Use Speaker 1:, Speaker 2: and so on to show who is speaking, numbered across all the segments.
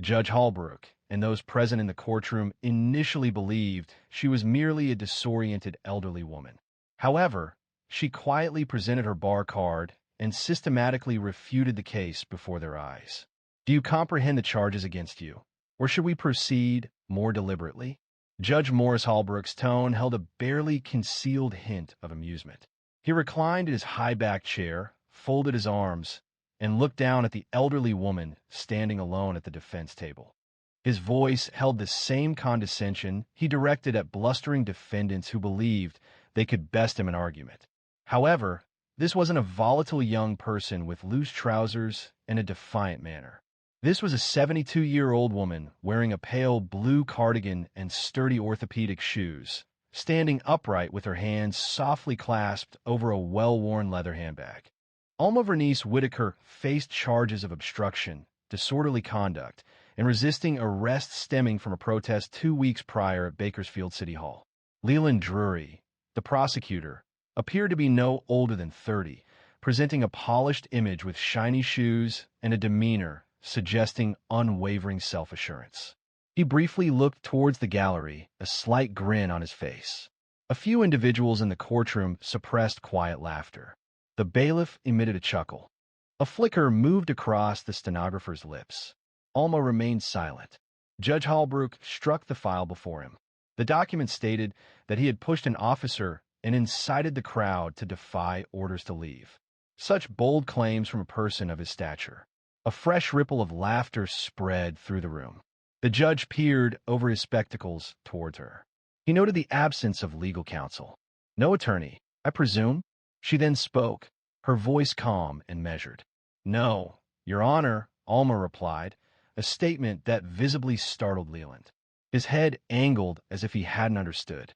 Speaker 1: Judge Holbrook and those present in the courtroom initially believed she was merely a disoriented elderly woman. However, she quietly presented her bar card and systematically refuted the case before their eyes. Do you comprehend the charges against you, or should we proceed more deliberately? Judge Morris Holbrook's tone held a barely concealed hint of amusement. He reclined in his high-backed chair, folded his arms, and looked down at the elderly woman standing alone at the defense table. His voice held the same condescension he directed at blustering defendants who believed they could best him in argument. However, this wasn't a volatile young person with loose trousers and a defiant manner. This was a 72-year-old woman wearing a pale blue cardigan and sturdy orthopedic shoes, standing upright with her hands softly clasped over a well-worn leather handbag. Alma Vernice Whitaker faced charges of obstruction, disorderly conduct, and resisting arrest stemming from a protest 2 weeks prior at Bakersfield City Hall. Leland Drury, the prosecutor, appeared to be no older than 30, presenting a polished image with shiny shoes and a demeanor suggesting unwavering self-assurance. He briefly looked towards the gallery, a slight grin on his face. A few individuals in the courtroom suppressed quiet laughter. The bailiff emitted a chuckle. A flicker moved across the stenographer's lips. Alma remained silent. Judge Holbrook struck the file before him. The document stated that he had pushed an officer and incited the crowd to defy orders to leave. Such bold claims from a person of his stature. A fresh ripple of laughter spread through the room. The judge peered over his spectacles towards her. He noted the absence of legal counsel. No attorney, I presume? She then spoke, her voice calm and measured. No, Your Honor, Alma replied, a statement that visibly startled Leland. His head angled as if he hadn't understood.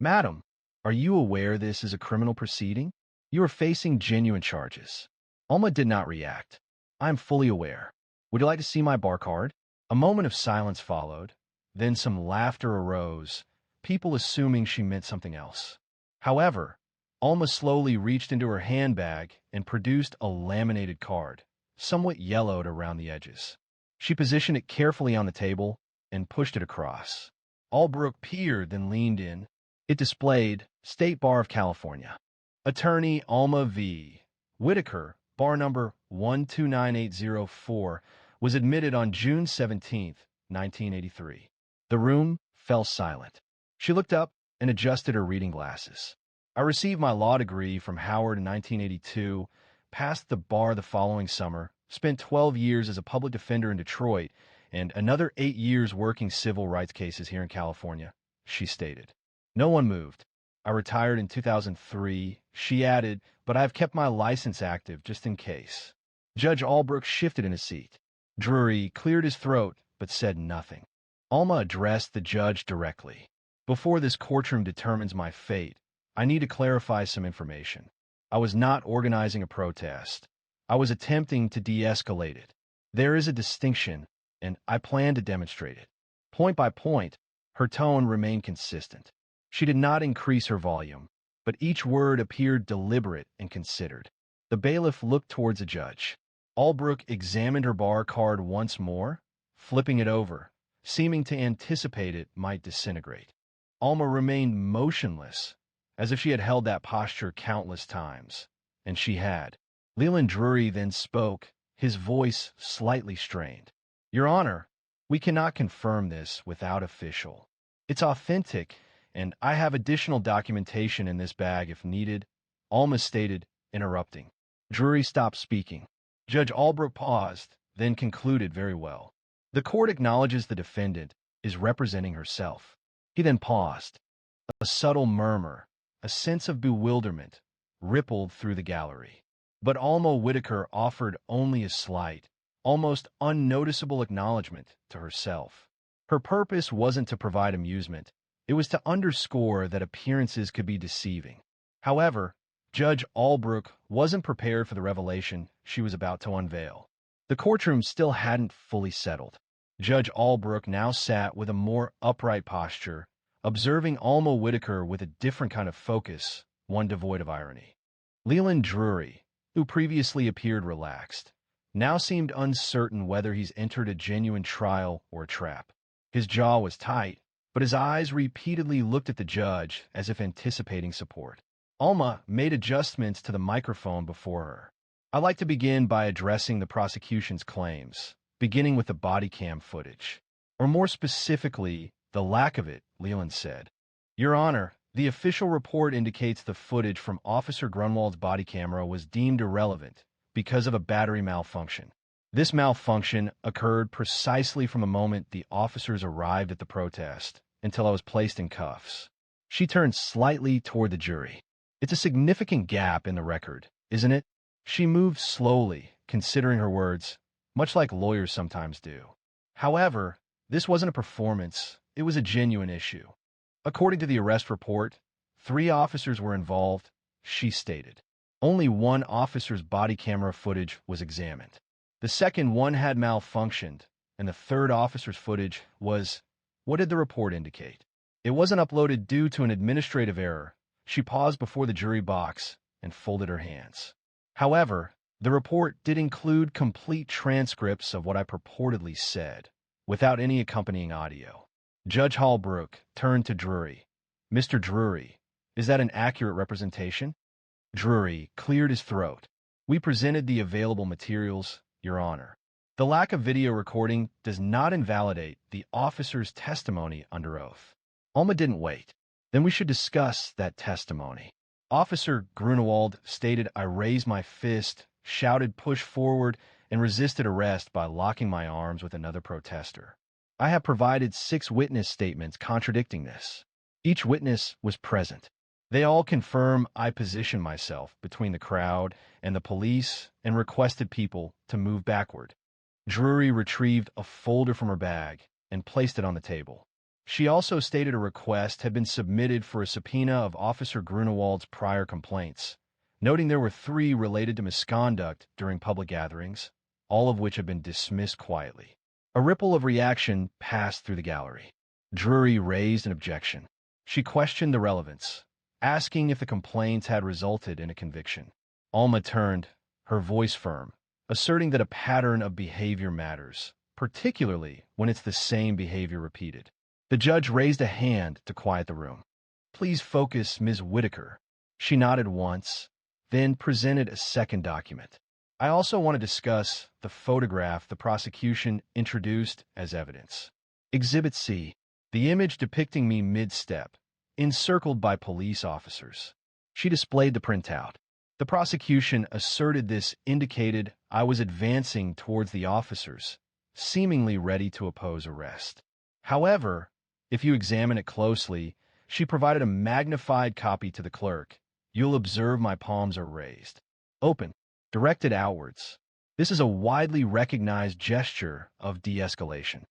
Speaker 1: Madam, are you aware this is a criminal proceeding? You are facing genuine charges. Alma did not react. I am fully aware. Would you like to see my bar card? A moment of silence followed. Then some laughter arose, people assuming she meant something else. However, Alma slowly reached into her handbag and produced a laminated card, somewhat yellowed around the edges. She positioned it carefully on the table and pushed it across. Holbrook peered, then leaned in. It displayed State Bar of California. Attorney Alma V. Whitaker, bar number 129804, was admitted on June 17, 1983. The room fell silent. She looked up and adjusted her reading glasses. I received my law degree from Howard in 1982, passed the bar the following summer, spent 12 years as a public defender in Detroit, and another 8 years working civil rights cases here in California, she stated. No one moved. I retired in 2003, she added, but I have kept my license active just in case. Judge Holbrook shifted in his seat. Drury cleared his throat, but said nothing. Alma addressed the judge directly. Before this courtroom determines my fate, I need to clarify some information. I was not organizing a protest. I was attempting to de-escalate it. There is a distinction, and I plan to demonstrate it. Point by point, her tone remained consistent. She did not increase her volume, but each word appeared deliberate and considered. The bailiff looked towards the judge. Holbrook examined her bar card once more, flipping it over, seeming to anticipate it might disintegrate. Alma remained motionless, as if she had held that posture countless times, and she had. Leland Drury then spoke, his voice slightly strained. Your Honor, we cannot confirm this without official. It's authentic, and I have additional documentation in this bag if needed, Alma stated, interrupting. Drury stopped speaking. Judge Holbrook paused, then concluded very well. The court acknowledges the defendant is representing herself. He then paused. A subtle murmur, a sense of bewilderment, rippled through the gallery. But Alma Whitaker offered only a slight, almost unnoticeable acknowledgement to herself. Her purpose wasn't to provide amusement. It was to underscore that appearances could be deceiving. However, Judge Holbrook wasn't prepared for the revelation she was about to unveil. The courtroom still hadn't fully settled. Judge Holbrook now sat with a more upright posture, observing Alma Whitaker with a different kind of focus, one devoid of irony. Leland Drury, who previously appeared relaxed, now seemed uncertain whether he's entered a genuine trial or a trap. His jaw was tight, but his eyes repeatedly looked at the judge as if anticipating support. Alma made adjustments to the microphone before her. I'd like to begin by addressing the prosecution's claims, beginning with the body cam footage. Or more specifically, the lack of it, Leland said. Your Honor, the official report indicates the footage from Officer Grunwald's body camera was deemed irrelevant because of a battery malfunction. This malfunction occurred precisely from the moment the officers arrived at the protest until I was placed in cuffs. She turned slightly toward the jury. It's a significant gap in the record, isn't it? She moved slowly, considering her words, much like lawyers sometimes do. However, this wasn't a performance, it was a genuine issue. According to the arrest report, 3 officers were involved, she stated. Only one officer's body camera footage was examined. The second one had malfunctioned, and the third officer's footage was, what did the report indicate? It wasn't uploaded due to an administrative error. She paused before the jury box and folded her hands. However, the report did include complete transcripts of what I purportedly said, without any accompanying audio. Judge Holbrook turned to Drury. Mr. Drury, is that an accurate representation? Drury cleared his throat. We presented the available materials, Your Honor. The lack of video recording does not invalidate the officer's testimony under oath. Alma didn't wait. Then we should discuss that testimony. Officer Grunewald stated I raised my fist, shouted push forward, and resisted arrest by locking my arms with another protester. I have provided 6 witness statements contradicting this. Each witness was present. They all confirm I positioned myself between the crowd and the police and requested people to move backward. Drury retrieved a folder from her bag and placed it on the table. She also stated a request had been submitted for a subpoena of Officer Grunewald's prior complaints, noting there were 3 related to misconduct during public gatherings, all of which had been dismissed quietly. A ripple of reaction passed through the gallery. Drury raised an objection. She questioned the relevance, asking if the complaints had resulted in a conviction. Alma turned, her voice firm, asserting that a pattern of behavior matters, particularly when it's the same behavior repeated. The judge raised a hand to quiet the room. Please focus, Ms. Whitaker. She nodded once, then presented a second document. I also want to discuss the photograph the prosecution introduced as evidence. Exhibit C, the image depicting me mid-step, encircled by police officers. She displayed the printout. The prosecution asserted this indicated I was advancing towards the officers, seemingly ready to oppose arrest. However, if you examine it closely, she provided a magnified copy to the clerk. You'll observe my palms are raised, open, directed outwards. This is a widely recognized gesture of de-escalation.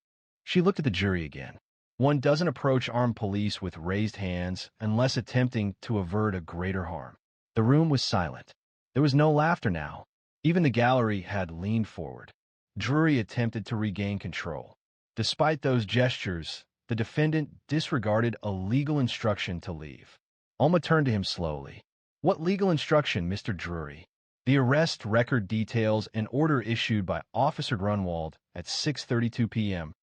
Speaker 1: She looked at the jury again. One doesn't approach armed police with raised hands unless attempting to avert a greater harm. The room was silent. There was no laughter now. Even the gallery had leaned forward. Drury attempted to regain control. Despite those gestures, the defendant disregarded a legal instruction to leave. Alma turned to him slowly. What legal instruction, Mr. Drury? The arrest record details an order issued by Officer Grunwald at 6:32 p.m.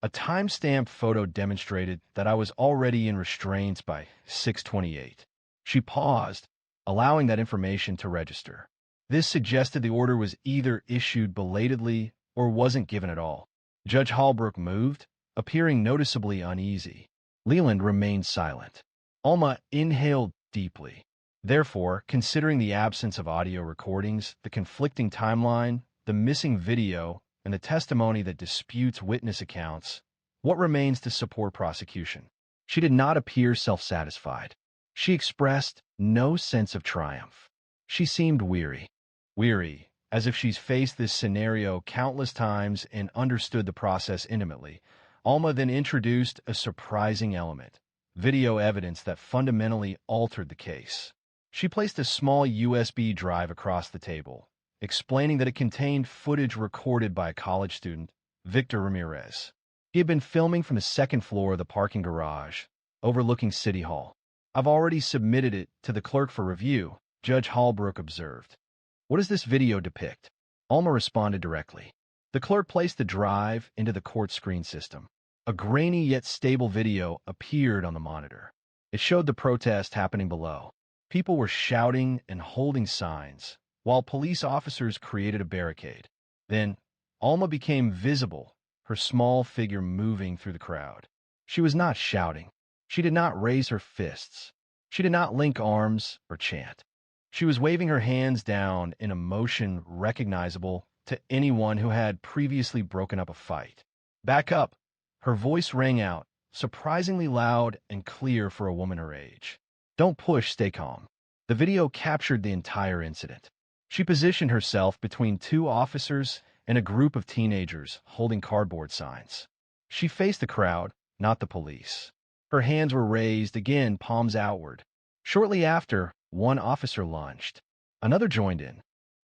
Speaker 1: A time-stamped photo demonstrated that I was already in restraints by 6:28. She paused, allowing that information to register. This suggested the order was either issued belatedly or wasn't given at all. Judge Holbrook moved, appearing noticeably uneasy. Leland remained silent. Alma inhaled deeply. Therefore, considering the absence of audio recordings, the conflicting timeline, the missing video, and the testimony that disputes witness accounts, what remains to support prosecution? She did not appear self-satisfied. She expressed no sense of triumph. She seemed weary. Weary, as if she's faced this scenario countless times and understood the process intimately. Alma then introduced a surprising element, video evidence that fundamentally altered the case. She placed a small USB drive across the table, explaining that it contained footage recorded by a college student, Victor Ramirez. He had been filming from the second floor of the parking garage, overlooking City Hall. I've already submitted it to the clerk for review, Judge Holbrook observed. What does this video depict? Alma responded directly. The clerk placed the drive into the court screen system. A grainy yet stable video appeared on the monitor. It showed the protest happening below. People were shouting and holding signs, while police officers created a barricade. Then, Alma became visible, her small figure moving through the crowd. She was not shouting. She did not raise her fists. She did not link arms or chant. She was waving her hands down in a motion recognizable to anyone who had previously broken up a fight. "Back up!" Her voice rang out, surprisingly loud and clear for a woman her age. "Don't push, stay calm." The video captured the entire incident. She positioned herself between two officers and a group of teenagers holding cardboard signs. She faced the crowd, not the police. Her hands were raised, again palms outward. Shortly after, one officer lunged. Another joined in.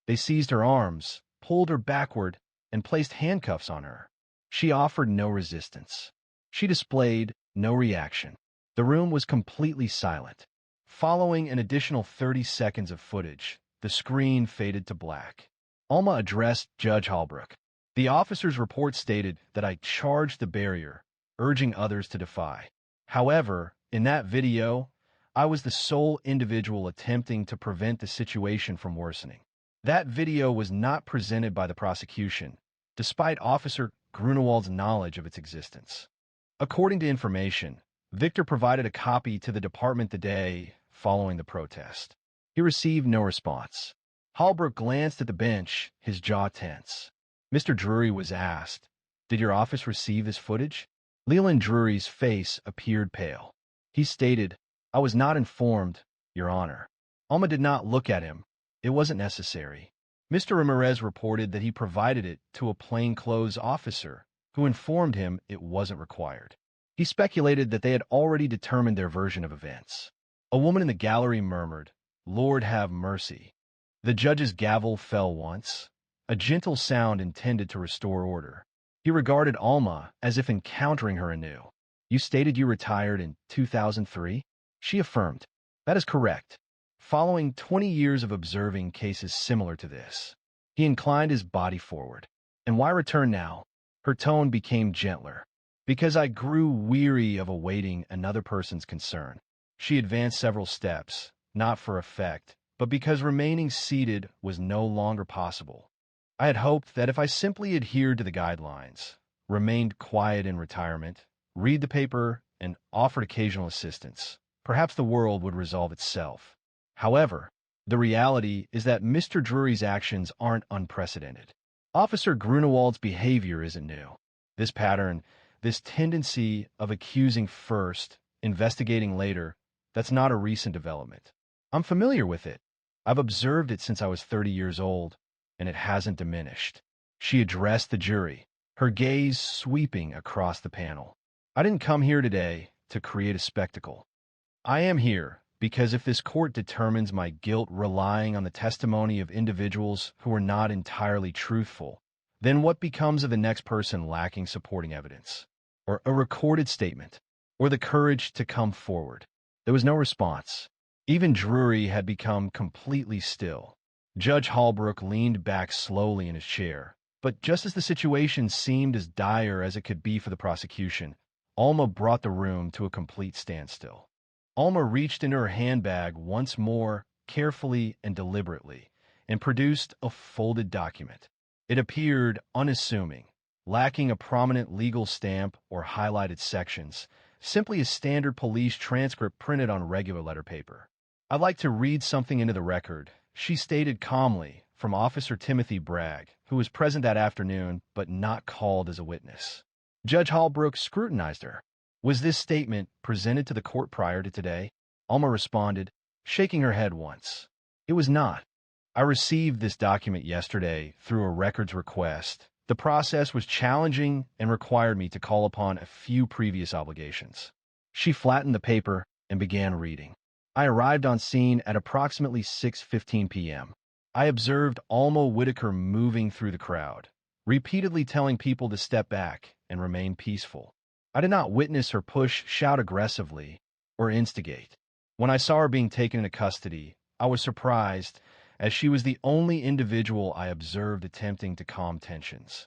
Speaker 1: They seized her arms, pulled her backward, and placed handcuffs on her. She offered no resistance. She displayed no reaction. The room was completely silent. Following an additional 30 seconds of footage, the screen faded to black. Alma addressed Judge Holbrook. "The officer's report stated that I charged the barrier, urging others to defy. However, in that video, I was the sole individual attempting to prevent the situation from worsening. That video was not presented by the prosecution, despite Officer Grunewald's knowledge of its existence." According to information, Victor provided a copy to the department the day following the protest. He received no response. Holbrook glanced at the bench, his jaw tense. Mr. Drury was asked, "Did your office receive this footage?" Leland Drury's face appeared pale. He stated, "I was not informed, Your Honor." Alma did not look at him. It wasn't necessary. Mr. Ramirez reported that he provided it to a plainclothes officer, who informed him it wasn't required. He speculated that they had already determined their version of events. A woman in the gallery murmured, "Lord have mercy." The judge's gavel fell once, a gentle sound intended to restore order. He regarded Alma as if encountering her anew. "You stated you retired in 2003? She affirmed, "That is correct." Following 20 years of observing cases similar to this, he inclined his body forward. "And why return now?" Her tone became gentler. "Because I grew weary of awaiting another person's concern." She advanced several steps, not for effect, but because remaining seated was no longer possible. "I had hoped that if I simply adhered to the guidelines, remained quiet in retirement, read the paper, and offered occasional assistance, perhaps the world would resolve itself. However, the reality is that Mr. Drury's actions aren't unprecedented. Officer Grunewald's behavior isn't new. This pattern, this tendency of accusing first, investigating later, that's not a recent development. I'm familiar with it. I've observed it since I was 30 years old, and it hasn't diminished." She addressed the jury, her gaze sweeping across the panel. "I didn't come here today to create a spectacle. I am here because if this court determines my guilt relying on the testimony of individuals who are not entirely truthful, then what becomes of the next person lacking supporting evidence, or a recorded statement, or the courage to come forward?" There was no response. Even Drury had become completely still. Judge Holbrook leaned back slowly in his chair, but just as the situation seemed as dire as it could be for the prosecution, Alma brought the room to a complete standstill. Alma reached into her handbag once more, carefully and deliberately, and produced a folded document. It appeared unassuming, lacking a prominent legal stamp or highlighted sections, simply a standard police transcript printed on regular letter paper. "I'd like to read something into the record," she stated calmly, from Officer Timothy Bragg, who was present that afternoon but not called as a witness. Judge Holbrook scrutinized her. "Was this statement presented to the court prior to today?" Alma responded, shaking her head once. "It was not. I received this document yesterday through a records request. The process was challenging and required me to call upon a few previous obligations." She flattened the paper and began reading. "I arrived on scene at approximately 6:15 p.m. I observed Alma Whitaker moving through the crowd, repeatedly telling people to step back and remain peaceful. I did not witness her shout aggressively, or instigate. When I saw her being taken into custody, I was surprised, as she was the only individual I observed attempting to calm tensions.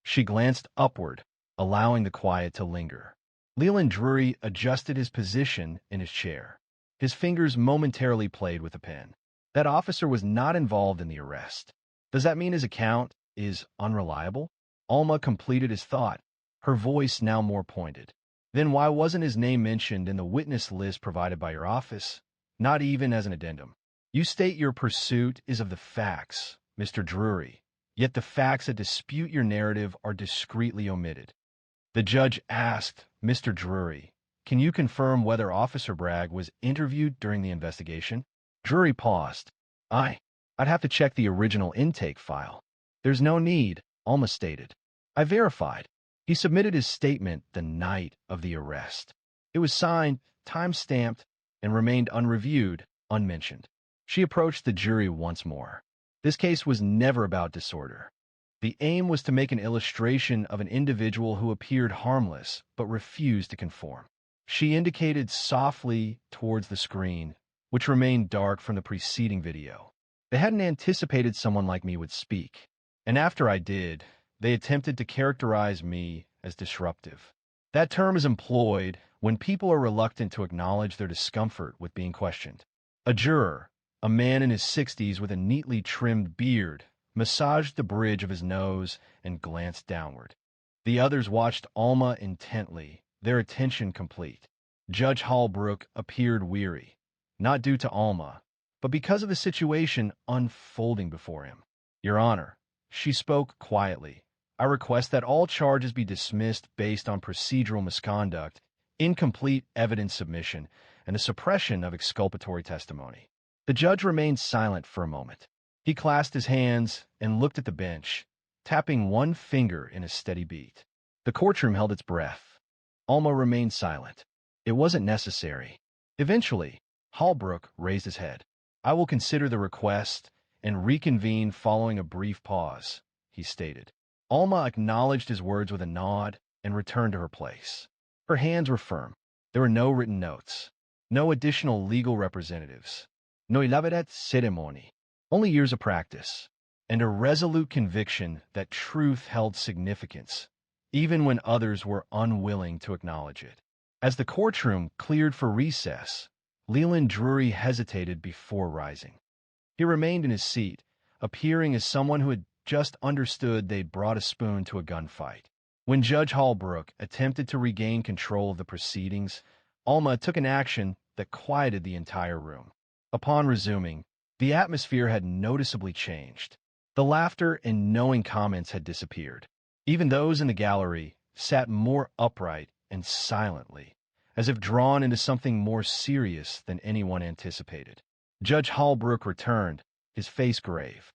Speaker 1: She glanced upward, allowing the quiet to linger. Leland Drury adjusted his position in his chair. His fingers momentarily played with a pen. That officer was not involved in the arrest. Does that mean his account is unreliable? Alma completed his thought, her voice now more pointed. Then why wasn't his name mentioned in the witness list provided by your office? Not even as an addendum. You state your pursuit is of the facts, Mr. Drury, yet the facts that dispute your narrative are discreetly omitted. The judge asked, Mr. Drury, can you confirm whether Officer Bragg was interviewed during the investigation? Drury paused. I'd have to check the original intake file. There's no need, Alma stated. I verified. He submitted his statement the night of the arrest. It was signed, time-stamped, and remained unreviewed, unmentioned. She approached the jury once more. This case was never about disorder. The aim was to make an illustration of an individual who appeared harmless but refused to conform. She indicated softly towards the screen, which remained dark from the preceding video. They hadn't anticipated someone like me would speak, and after I did, they attempted to characterize me as disruptive. That term is employed when people are reluctant to acknowledge their discomfort with being questioned. A juror, a man in his 60s with a neatly trimmed beard, massaged the bridge of his nose and glanced downward. The others watched Alma intently, their attention complete. Judge Holbrook appeared weary, not due to Alma, but because of the situation unfolding before him. Your Honor, she spoke quietly. I request that all charges be dismissed based on procedural misconduct, incomplete evidence submission, and the suppression of exculpatory testimony. The judge remained silent for a moment. He clasped his hands and looked at the bench, tapping one finger in a steady beat. The courtroom held its breath. Alma remained silent. It wasn't necessary. Eventually, Holbrook raised his head. I will consider the request and reconvene following a brief pause, he stated. Alma acknowledged his words with a nod and returned to her place. Her hands were firm. There were no written notes, no additional legal representatives, no elaborate ceremony, only years of practice, and a resolute conviction that truth held significance, even when others were unwilling to acknowledge it. As the courtroom cleared for recess, Leland Drury hesitated before rising. He remained in his seat, appearing as someone who had just understood they'd brought a spoon to a gunfight. When Judge Holbrook attempted to regain control of the proceedings, Alma took an action that quieted the entire room. Upon resuming, the atmosphere had noticeably changed. The laughter and knowing comments had disappeared. Even those in the gallery sat more upright and silently, as if drawn into something more serious than anyone anticipated. Judge Holbrook returned, his face grave.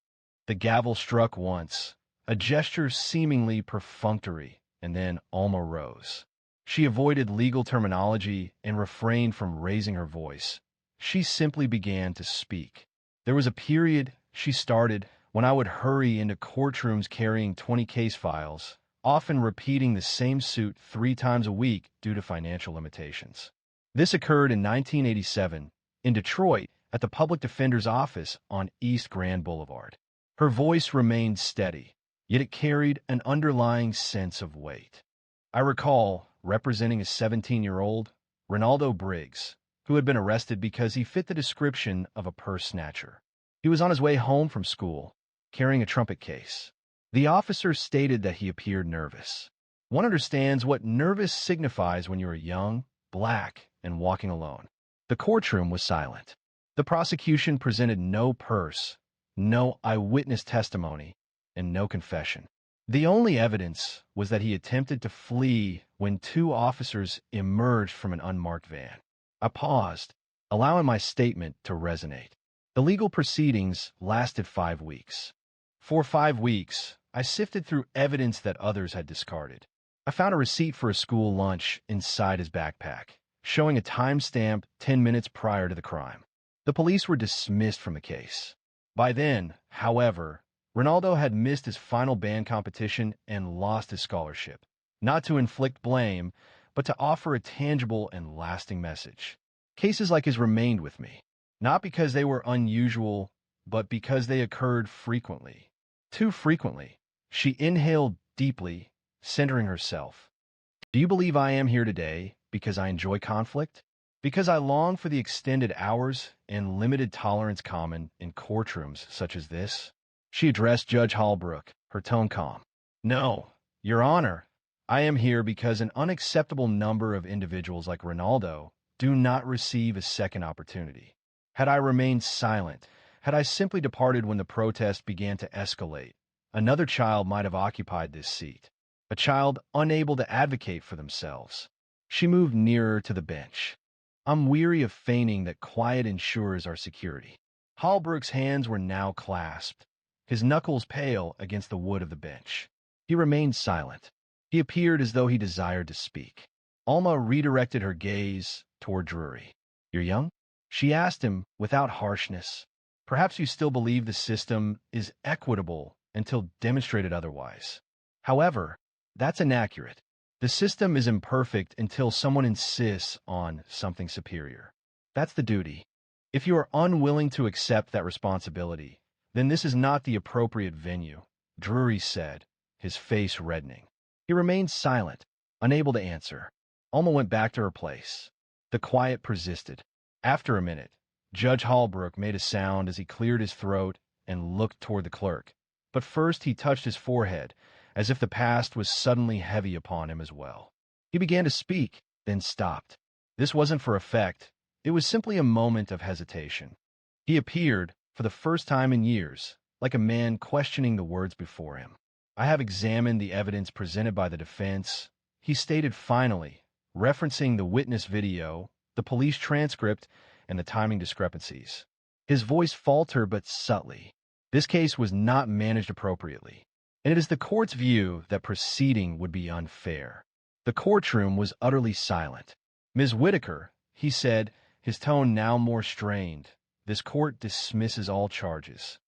Speaker 1: The gavel struck once, a gesture seemingly perfunctory, and then Alma rose. She avoided legal terminology and refrained from raising her voice. She simply began to speak. There was a period, she started, when I would hurry into courtrooms carrying 20 case files, often repeating the same suit 3 times a week due to financial limitations. This occurred in 1987, in Detroit, at the Public Defender's office on East Grand Boulevard. Her voice remained steady, yet it carried an underlying sense of weight. I recall representing a 17-year-old, Ronaldo Briggs, who had been arrested because he fit the description of a purse snatcher. He was on his way home from school, carrying a trumpet case. The officer stated that he appeared nervous. One understands what nervous signifies when you are young, black, and walking alone. The courtroom was silent. The prosecution presented no purse, no eyewitness testimony, and no confession. The only evidence was that he attempted to flee when 2 officers emerged from an unmarked van. I paused, allowing my statement to resonate. The legal proceedings lasted 5 weeks. For 5 weeks, I sifted through evidence that others had discarded. I found a receipt for a school lunch inside his backpack, showing a timestamp 10 minutes prior to the crime. The police were dismissed from the case. By then, however, Ronaldo had missed his final band competition and lost his scholarship. Not to inflict blame, but to offer a tangible and lasting message. Cases like his remained with me, not because they were unusual, but because they occurred frequently. Too frequently. She inhaled deeply, centering herself. Do you believe I am here today because I enjoy conflict? Because I long for the extended hours and limited tolerance common in courtrooms such as this? She addressed Judge Holbrook, her tone calm. No, Your Honor, I am here because an unacceptable number of individuals like Ronaldo do not receive a second opportunity. Had I remained silent, had I simply departed when the protest began to escalate, another child might have occupied this seat, a child unable to advocate for themselves. She moved nearer to the bench. I'm weary of feigning that quiet ensures our security. Holbrook's hands were now clasped, his knuckles pale against the wood of the bench. He remained silent. He appeared as though he desired to speak. Alma redirected her gaze toward Drury. You're young? She asked him without harshness. Perhaps you still believe the system is equitable until demonstrated otherwise. However, that's inaccurate. The system is imperfect until someone insists on something superior. That's the duty. If you are unwilling to accept that responsibility, then this is not the appropriate venue, Drury said, his face reddening. He remained silent, unable to answer. Alma went back to her place. The quiet persisted. After a minute, Judge Holbrook made a sound as he cleared his throat and looked toward the clerk. But first he touched his forehead, as if the past was suddenly heavy upon him as well. He began to speak, then stopped. This wasn't for effect. It was simply a moment of hesitation. He appeared, for the first time in years, like a man questioning the words before him. I have examined the evidence presented by the defense, he stated finally, referencing the witness video, the police transcript, and the timing discrepancies. His voice faltered but subtly. This case was not managed appropriately, and it is the court's view that proceeding would be unfair. The courtroom was utterly silent. Ms. Whitaker, he said, his tone now more strained, this court dismisses all charges.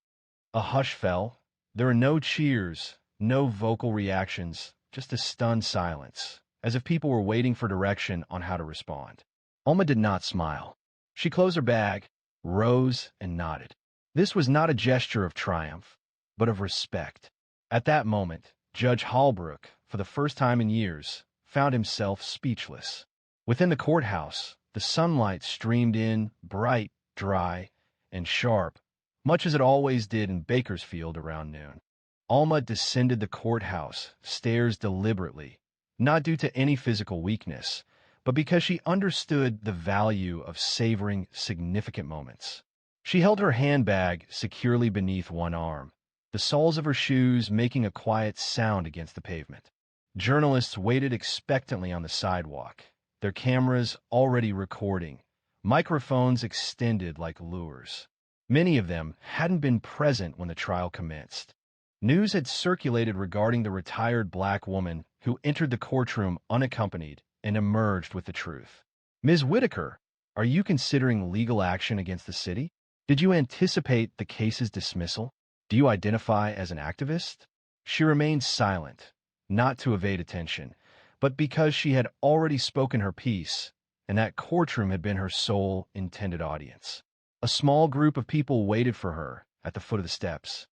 Speaker 1: A hush fell. There were no cheers, no vocal reactions, just a stunned silence, as if people were waiting for direction on how to respond. Alma did not smile. She closed her bag, rose, and nodded. This was not a gesture of triumph, but of respect. At that moment, Judge Holbrook, for the first time in years, found himself speechless. Within the courthouse, the sunlight streamed in, bright, dry, and sharp, much as it always did in Bakersfield around noon. Alma descended the courthouse stairs deliberately, not due to any physical weakness, but because she understood the value of savoring significant moments. She held her handbag securely beneath one arm, the soles of her shoes making a quiet sound against the pavement. Journalists waited expectantly on the sidewalk, their cameras already recording, microphones extended like lures. Many of them hadn't been present when the trial commenced. News had circulated regarding the retired black woman who entered the courtroom unaccompanied and emerged with the truth. Ms. Whitaker, are you considering legal action against the city? Did you anticipate the case's dismissal? Do you identify as an activist? She remained silent, not to evade attention, but because she had already spoken her piece, and that courtroom had been her sole intended audience. A small group of people waited for her at the foot of the steps.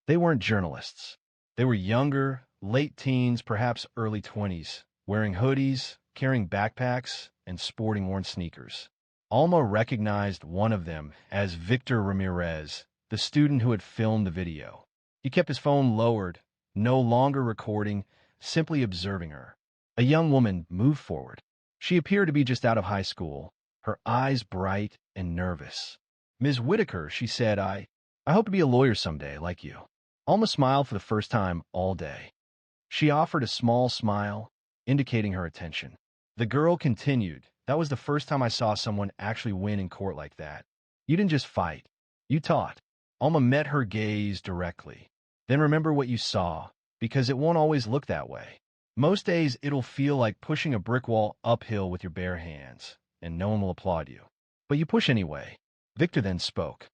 Speaker 1: They weren't journalists. They were younger, late teens, perhaps early 20s, wearing hoodies, carrying backpacks, and sporting worn sneakers. Alma recognized one of them as Victor Ramirez, the student who had filmed the video. He kept his phone lowered, no longer recording, simply observing her. A young woman moved forward. She appeared to be just out of high school, her eyes bright and nervous. Ms. Whitaker, she said, I hope to be a lawyer someday, like you. Alma smiled for the first time all day. She offered a small smile, indicating her attention. The girl continued, that was the first time I saw someone actually win in court like that. You didn't just fight. You taught. Alma met her gaze directly. Then remember what you saw, because it won't always look that way. Most days it'll feel like pushing a brick wall uphill with your bare hands, and no one will applaud you. But you push anyway. Victor then spoke.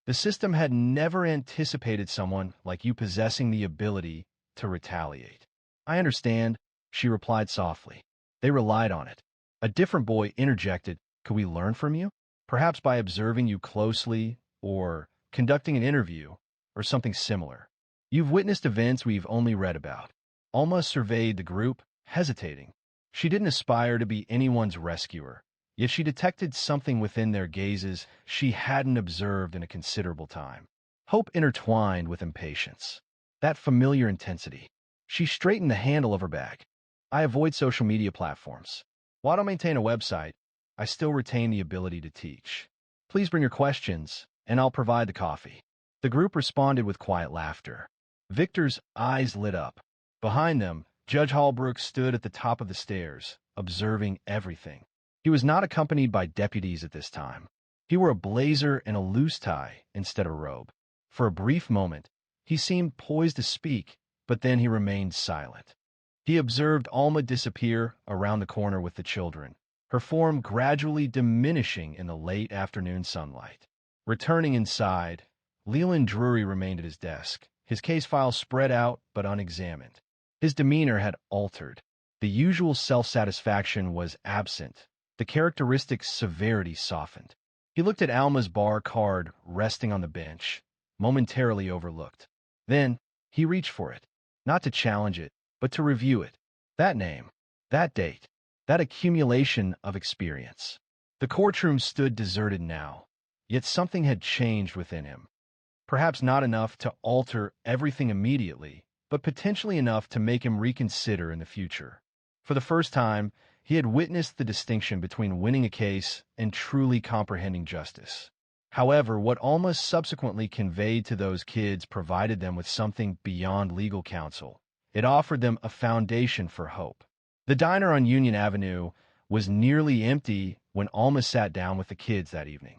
Speaker 1: The system had never anticipated someone like you possessing the ability to retaliate. I understand, she replied softly. They relied on it. A different boy interjected, could we learn from you? Perhaps by observing you closely, or conducting an interview, or something similar. You've witnessed events we've only read about. Alma surveyed the group, hesitating. She didn't aspire to be anyone's rescuer, yet she detected something within their gazes she hadn't observed in a considerable time. Hope intertwined with impatience. That familiar intensity. She straightened the handle of her bag. I avoid social media platforms. While I don't maintain a website, I still retain the ability to teach. Please bring your questions, and I'll provide the coffee. The group responded with quiet laughter. Victor's eyes lit up. Behind them, Judge Holbrook stood at the top of the stairs, observing everything. He was not accompanied by deputies at this time. He wore a blazer and a loose tie instead of a robe. For a brief moment, he seemed poised to speak, but then he remained silent. He observed Alma disappear around the corner with the children, her form gradually diminishing in the late afternoon sunlight. Returning inside, Leland Drury remained at his desk, his case file spread out but unexamined. His demeanor had altered. The usual self-satisfaction was absent. The characteristic severity softened. He looked at Alma's bar card resting on the bench, momentarily overlooked. Then, he reached for it, not to challenge it, but to review it. That name, that date, that accumulation of experience. The courtroom stood deserted now, yet something had changed within him. Perhaps not enough to alter everything immediately, but potentially enough to make him reconsider in the future. For the first time, he had witnessed the distinction between winning a case and truly comprehending justice. However, what Alma subsequently conveyed to those kids provided them with something beyond legal counsel. It offered them a foundation for hope. The diner on Union Avenue was nearly empty when Alma sat down with the kids that evening.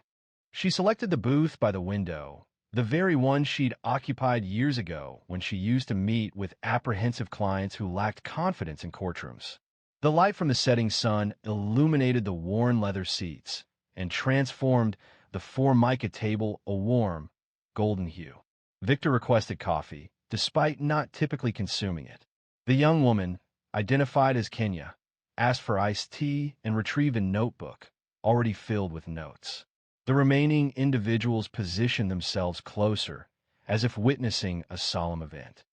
Speaker 1: She selected the booth by the window, the very one she'd occupied years ago when she used to meet with apprehensive clients who lacked confidence in courtrooms. The light from the setting sun illuminated the worn leather seats and transformed the Formica table a warm, golden hue. Victor requested coffee, despite not typically consuming it. The young woman, identified as Kenya, asked for iced tea and retrieved a notebook, already filled with notes. The remaining individuals positioned themselves closer, as if witnessing a solemn event.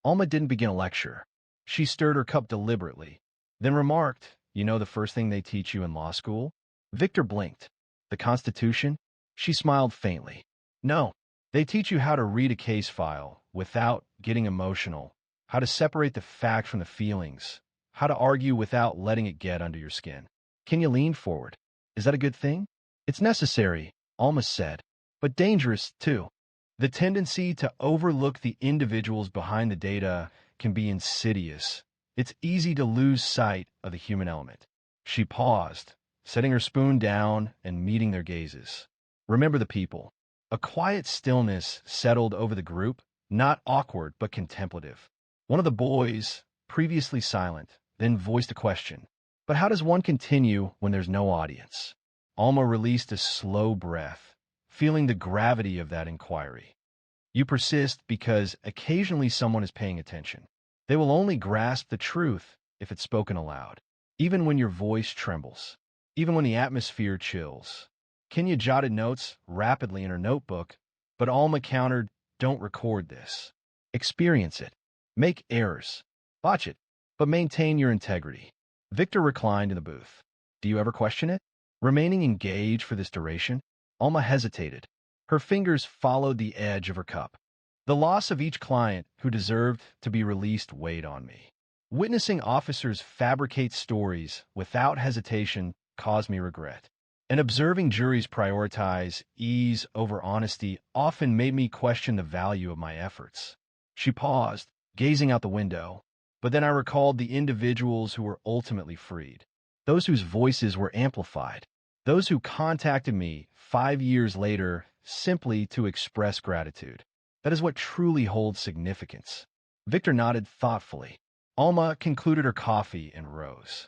Speaker 1: Alma didn't begin a lecture. She stirred her cup deliberately, then remarked, "You know the first thing they teach you in law school?" Victor blinked. "The Constitution?" She smiled faintly. "No, they teach you how to read a case file without getting emotional, how to separate the fact from the feelings, how to argue without letting it get under your skin." Kenya leaned forward. "Is that a good thing?" "It's necessary," Alma said, "but dangerous, too. The tendency to overlook the individuals behind the data can be insidious. It's easy to lose sight of the human element." She paused, setting her spoon down and meeting their gazes. "Remember the people." A quiet stillness settled over the group, not awkward but contemplative. One of the boys, previously silent, then voiced a question. "But how does one continue when there's no audience?" Alma released a slow breath, feeling the gravity of that inquiry. "You persist because occasionally someone is paying attention. They will only grasp the truth if it's spoken aloud, even when your voice trembles, even when the atmosphere chills." Kenya jotted notes rapidly in her notebook, but Alma countered, "Don't record this. Experience it. Make errors. Botch it, but maintain your integrity." Victor reclined in the booth. "Do you ever question it?" Remaining engaged for this duration, Alma hesitated. Her fingers followed the edge of her cup. "The loss of each client who deserved to be released weighed on me. Witnessing officers fabricate stories without hesitation caused me regret. And observing juries prioritize ease over honesty often made me question the value of my efforts." She paused, gazing out the window, but then I recalled the individuals who were ultimately freed, those whose voices were amplified, those who contacted me 5 years later simply to express gratitude. That is what truly holds significance. Victor nodded thoughtfully. Alma concluded her coffee and rose.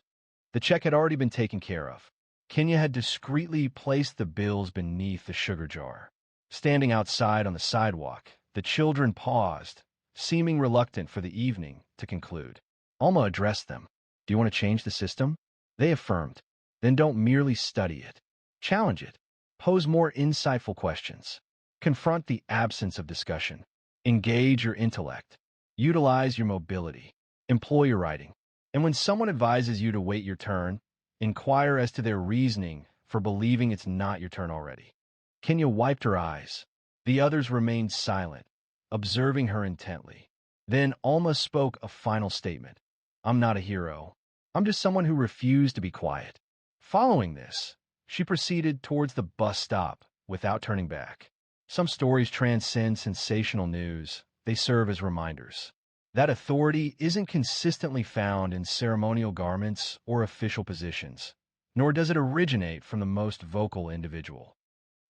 Speaker 1: The check had already been taken care of. Kenya had discreetly placed the bills beneath the sugar jar. Standing outside on the sidewalk, the children paused, seeming reluctant for the evening to conclude. Alma addressed them. "Do you want to change the system?" They affirmed. "Then don't merely study it. Challenge it. Pose more insightful questions. Confront the absence of discussion. Engage your intellect. Utilize your mobility. Employ your writing. And when someone advises you to wait your turn, inquire as to their reasoning for believing it's not your turn already. Kenya wiped her eyes. The others remained silent, observing her intently. Then Alma spoke a final statement. I'm not a hero. I'm just someone who refused to be quiet. Following this, she proceeded towards the bus stop without turning back. Some stories transcend sensational news. They serve as reminders. That authority isn't consistently found in ceremonial garments or official positions, nor does it originate from the most vocal individual.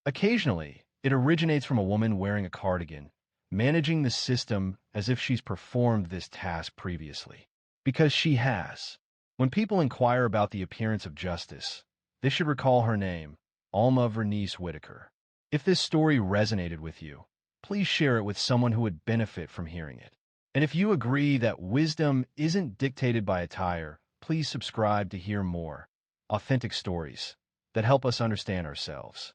Speaker 1: Occasionally, it originates from a woman wearing a cardigan, managing the system as if she's performed this task previously. Because she has. When people inquire about the appearance of justice, they should recall her name, Alma Vernice Whitaker. If this story resonated with you, please share it with someone who would benefit from hearing it. And if you agree that wisdom isn't dictated by attire, please subscribe to hear more authentic stories that help us understand ourselves.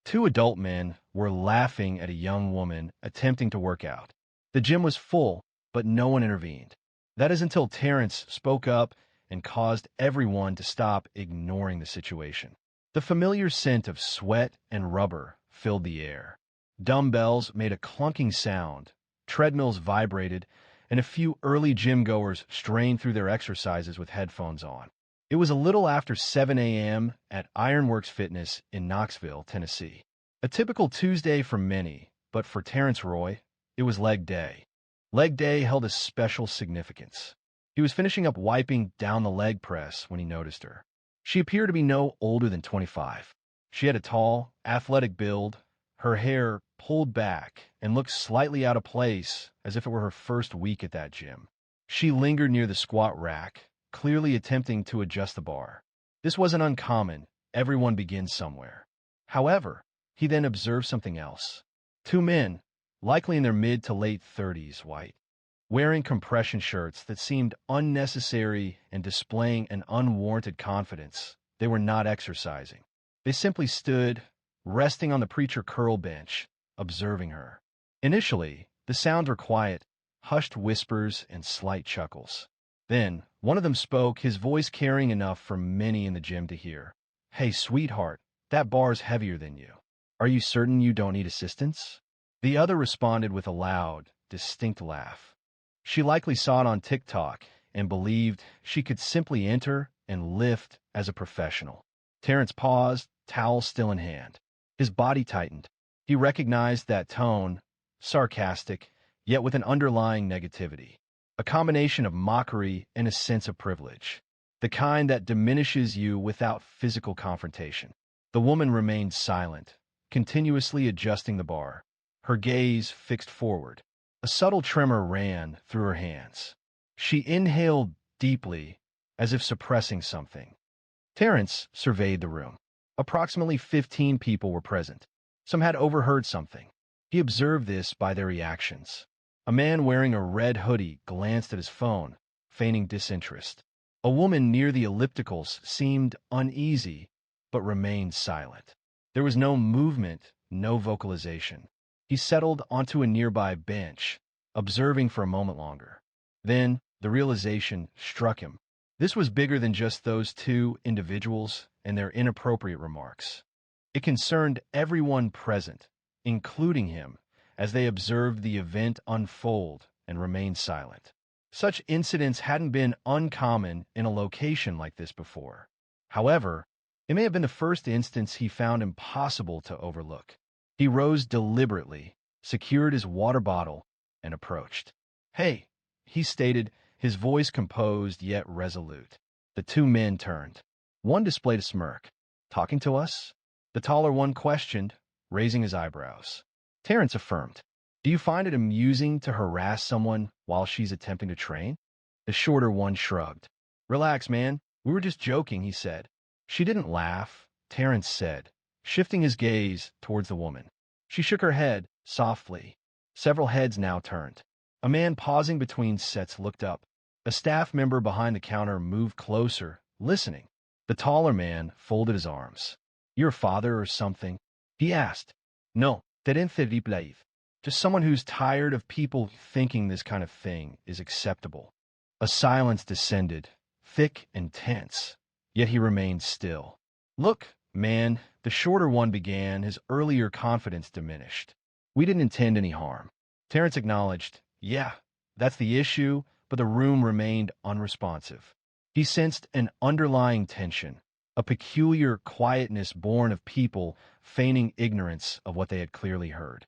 Speaker 1: Two adult men were laughing at a young woman attempting to work out. The gym was full, but no one intervened. That is until Terrence spoke up and caused everyone to stop ignoring the situation. The familiar scent of sweat and rubber filled the air. Dumbbells made a clunking sound, treadmills vibrated, and a few early gym goers strained through their exercises with headphones on. It was a little after 7 a.m. at Ironworks Fitness in Knoxville, Tennessee. A typical Tuesday for many, but for Terrence Roy, it was leg day. Leg day held a special significance. He was finishing up wiping down the leg press when he noticed her. She appeared to be no older than 25. She had a tall, athletic build, her hair pulled back, and looked slightly out of place as if it were her first week at that gym. She lingered near the squat rack, clearly attempting to adjust the bar. This wasn't uncommon. Everyone begins somewhere. However, he then observed something else. Two men, likely in their mid to late 30s, white, wearing compression shirts that seemed unnecessary and displaying an unwarranted confidence. They were not exercising. They simply stood, resting on the preacher curl bench, observing her. Initially, the sounds were quiet, hushed whispers and slight chuckles. Then, one of them spoke, his voice carrying enough for many in the gym to hear. Hey, sweetheart, that bar's heavier than you. Are you certain you don't need assistance? The other responded with a loud, distinct laugh. She likely saw it on TikTok and believed she could simply enter and lift as a professional. Terrence paused, towel still in hand. His body tightened. He recognized that tone, sarcastic, yet with an underlying negativity. A combination of mockery and a sense of privilege. The kind that diminishes you without physical confrontation. The woman remained silent, continuously adjusting the bar, her gaze fixed forward. A subtle tremor ran through her hands. She inhaled deeply, as if suppressing something. Terrence surveyed the room. Approximately 15 people were present. Some had overheard something. He observed this by their reactions. A man wearing a red hoodie glanced at his phone, feigning disinterest. A woman near the ellipticals seemed uneasy, but remained silent. There was no movement, no vocalization. He settled onto a nearby bench, observing for a moment longer. Then, the realization struck him. This was bigger than just those two individuals and their inappropriate remarks. It concerned everyone present, including him, as they observed the event unfold and remained silent. Such incidents hadn't been uncommon in a location like this before. However, it may have been the first instance he found impossible to overlook. He rose deliberately, secured his water bottle, and approached. Hey, he stated, his voice composed yet resolute. The two men turned. One displayed a smirk. Talking to us? The taller one questioned, raising his eyebrows. Terrence affirmed. Do you find it amusing to harass someone while she's attempting to train? The shorter one shrugged. Relax, man. We were just joking, he said. She didn't laugh, Terrence said, shifting his gaze towards the woman. She shook her head, softly. Several heads now turned. A man pausing between sets looked up. A staff member behind the counter moved closer, listening. The taller man folded his arms. Your father or something? He asked. No, terrible. Just someone who's tired of people thinking this kind of thing is acceptable. A silence descended, thick and tense, yet he remained still. Look, man, the shorter one began, his earlier confidence diminished. We didn't intend any harm. Terrence acknowledged, yeah, that's the issue, but the room remained unresponsive. He sensed an underlying tension, a peculiar quietness born of people feigning ignorance of what they had clearly heard.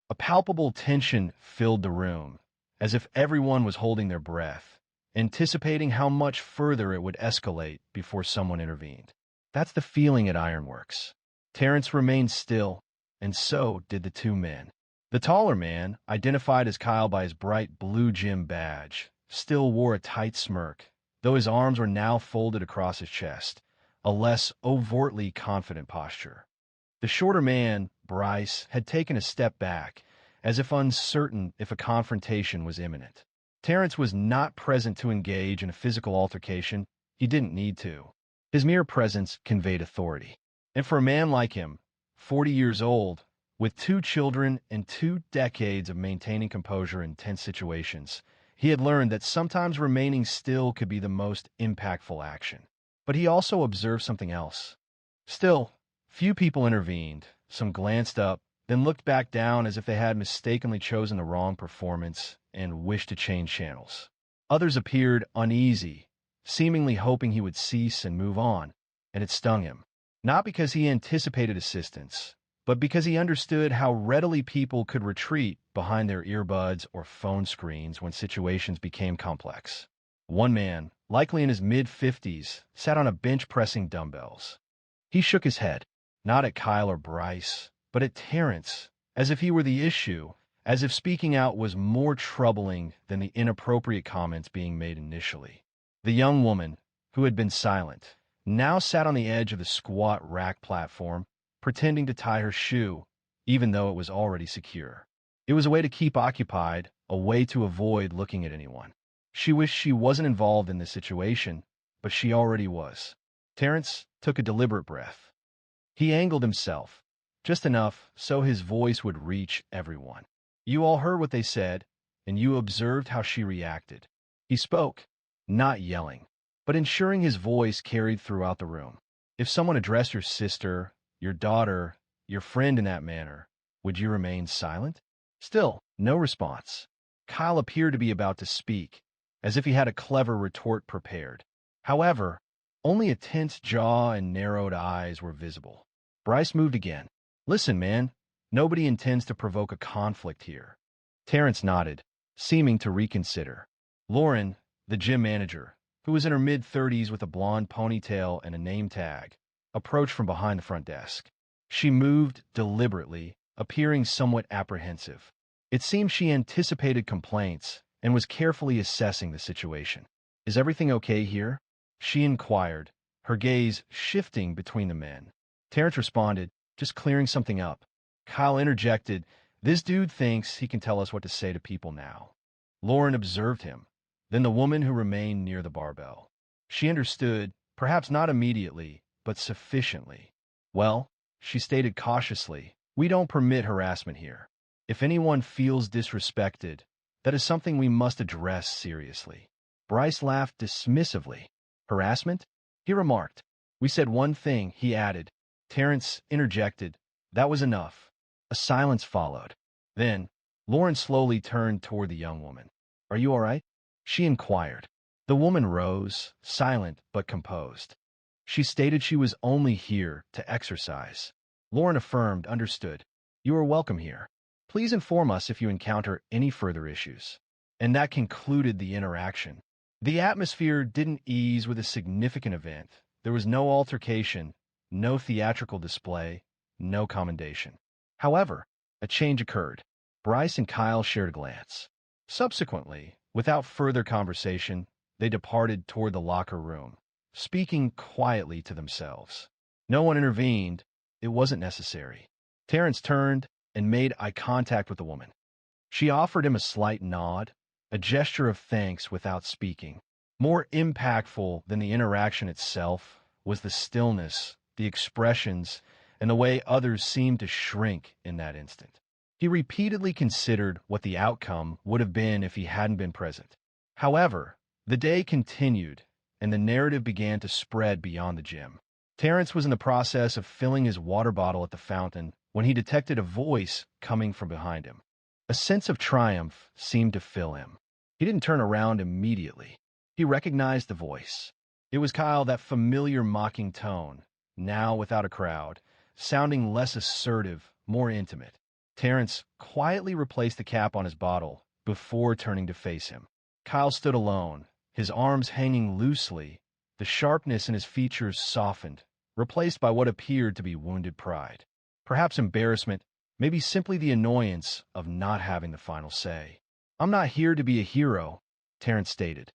Speaker 1: A palpable tension filled the room, as if everyone was holding their breath, anticipating how much further it would escalate before someone intervened. That's the feeling at Ironworks. Terrence remained still, and so did the two men. The taller man, identified as Kyle by his bright blue gym badge, still wore a tight smirk, though his arms were now folded across his chest, a less overtly confident posture. The shorter man, Bryce, had taken a step back, as if uncertain if a confrontation was imminent. Terrence was not present to engage in a physical altercation. He didn't need to. His mere presence conveyed authority. And for a man like him, 40 years old, with 2 children and 2 decades of maintaining composure in tense situations, he had learned that sometimes remaining still could be the most impactful action. But he also observed something else. Still, few people intervened. Some glanced up, then looked back down as if they had mistakenly chosen the wrong performance and wished to change channels. Others appeared uneasy, seemingly hoping he would cease and move on, and it stung him. Not because he anticipated assistance, but because he understood how readily people could retreat behind their earbuds or phone screens when situations became complex. One man, likely in his mid-50s, sat on a bench pressing dumbbells. He shook his head, not at Kyle or Bryce, but at Terrence, as if he were the issue, as if speaking out was more troubling than the inappropriate comments being made initially. The young woman, who had been silent, now sat on the edge of the squat rack platform, pretending to tie her shoe, even though it was already secure. It was a way to keep occupied, a way to avoid looking at anyone. She wished she wasn't involved in this situation, but she already was. Terrence took a deliberate breath. He angled himself, just enough so his voice would reach everyone. You all heard what they said, and you observed how she reacted. He spoke, not yelling, but ensuring his voice carried throughout the room. If someone addressed your sister, your daughter, your friend in that manner, would you remain silent? Still, no response. Kyle appeared to be about to speak, as if he had a clever retort prepared. However, only a tense jaw and narrowed eyes were visible. Bryce moved again. Listen, man, nobody intends to provoke a conflict here. Terrence nodded, seeming to reconsider. Lauren, the gym manager, who was in her mid-30s with a blonde ponytail and a name tag, approached from behind the front desk. She moved deliberately, appearing somewhat apprehensive. It seemed she anticipated complaints and was carefully assessing the situation. Is everything okay here? She inquired, her gaze shifting between the men. Terrence responded, just clearing something up. Kyle interjected, this dude thinks he can tell us what to say to people now. Lauren observed him, then the woman who remained near the barbell. She understood, perhaps not immediately, but sufficiently. Well, she stated cautiously, we don't permit harassment here. If anyone feels disrespected, that is something we must address seriously. Bryce laughed dismissively. Harassment? He remarked. We said one thing, he added. Terrence interjected. That was enough. A silence followed. Then, Lauren slowly turned toward the young woman. Are you all right? She inquired. The woman rose, silent but composed. She stated she was only here to exercise. Lauren affirmed, understood. You are welcome here. Please inform us if you encounter any further issues. And that concluded the interaction. The atmosphere didn't ease with a significant event. There was no altercation, no theatrical display, no commendation. However, a change occurred. Bryce and Kyle shared a glance. Subsequently, without further conversation, they departed toward the locker room, speaking quietly to themselves. No one intervened. It wasn't necessary. Terrence turned and made eye contact with the woman. She offered him a slight nod, a gesture of thanks without speaking. More impactful than the interaction itself was the stillness, the expressions, and the way others seemed to shrink in that instant. He repeatedly considered what the outcome would have been if he hadn't been present. However, the day continued, and the narrative began to spread beyond the gym. Terrence was in the process of filling his water bottle at the fountain when he detected a voice coming from behind him. A sense of triumph seemed to fill him. He didn't turn around immediately. He recognized the voice. It was Kyle, that familiar mocking tone, now without a crowd, sounding less assertive, more intimate. Terrence quietly replaced the cap on his bottle before turning to face him. Kyle stood alone, his arms hanging loosely, the sharpness in his features softened, replaced by what appeared to be wounded pride. Perhaps embarrassment, maybe simply the annoyance of not having the final say. "I'm not here to be a hero," Terrence stated.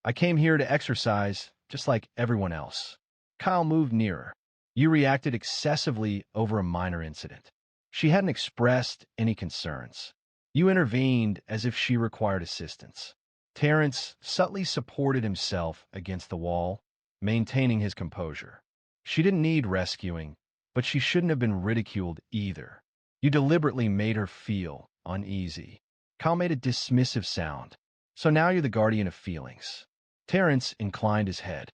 Speaker 1: "I came here to exercise just like everyone else." Kyle moved nearer. "You reacted excessively over a minor incident." She hadn't expressed any concerns. "You intervened as if she required assistance." Terrence subtly supported himself against the wall, maintaining his composure. "She didn't need rescuing, but she shouldn't have been ridiculed either. You deliberately made her feel uneasy." Kyle made a dismissive sound. "So now you're the guardian of feelings." Terrence inclined his head.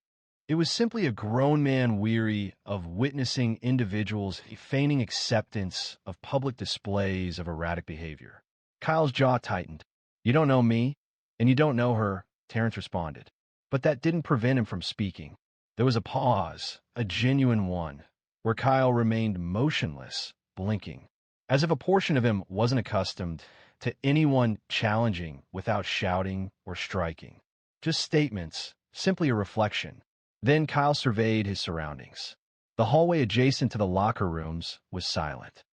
Speaker 1: It was simply a grown man weary of witnessing individuals feigning acceptance of public displays of erratic behavior. Kyle's jaw tightened. "You don't know me, and you don't know her," Terrence responded. But that didn't prevent him from speaking. There was a pause, a genuine one, where Kyle remained motionless, blinking, as if a portion of him wasn't accustomed to anyone challenging without shouting or striking. Just statements, simply a reflection. Then Kyle surveyed his surroundings. The hallway adjacent to the locker rooms was silent.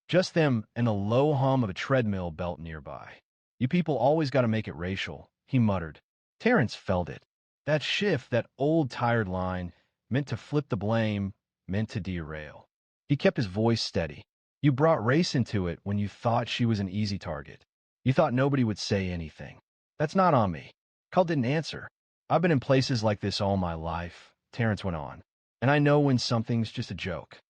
Speaker 1: Just them and the low hum of a treadmill belt nearby. "You people always got to make it racial," he muttered. Terrence felt it. That shift, that old tired line, meant to flip the blame, meant to derail. He kept his voice steady. "You brought race into it when you thought she was an easy target. You thought nobody would say anything. That's not on me." Kyle didn't answer. "I've been in places like this all my life," Terrence went on, "and I know when something's just a joke."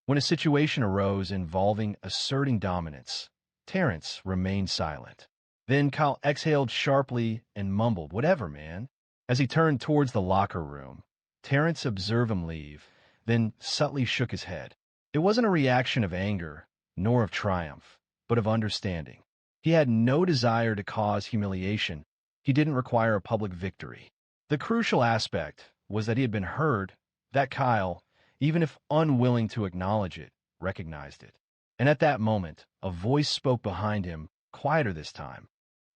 Speaker 1: When a situation arose involving asserting dominance, Terrence remained silent. Then Kyle exhaled sharply and mumbled, "Whatever, man." As he turned towards the locker room, Terrence observed him leave, then subtly shook his head. It wasn't a reaction of anger, nor of triumph, but of understanding. He had no desire to cause humiliation. He didn't require a public victory. The crucial aspect was that he had been heard, that Kyle, even if unwilling to acknowledge it, recognized it. And at that moment, a voice spoke behind him, quieter this time.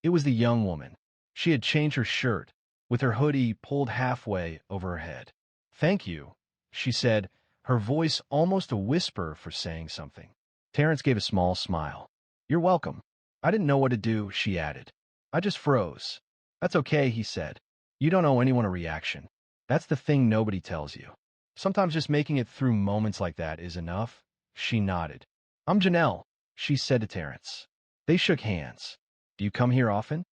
Speaker 1: It was the young woman. She had changed her shirt, with her hoodie pulled halfway over her head. "Thank you," she said, her voice almost a whisper for saying something. Terrence gave a small smile. "You're welcome. I didn't know what to do," she added. "I just froze." "That's okay," he said. "You don't owe anyone a reaction. That's the thing nobody tells you. Sometimes just making it through moments like that is enough." She nodded. "I'm Janelle," she said to Terrence. They shook hands. "Do you come here often?"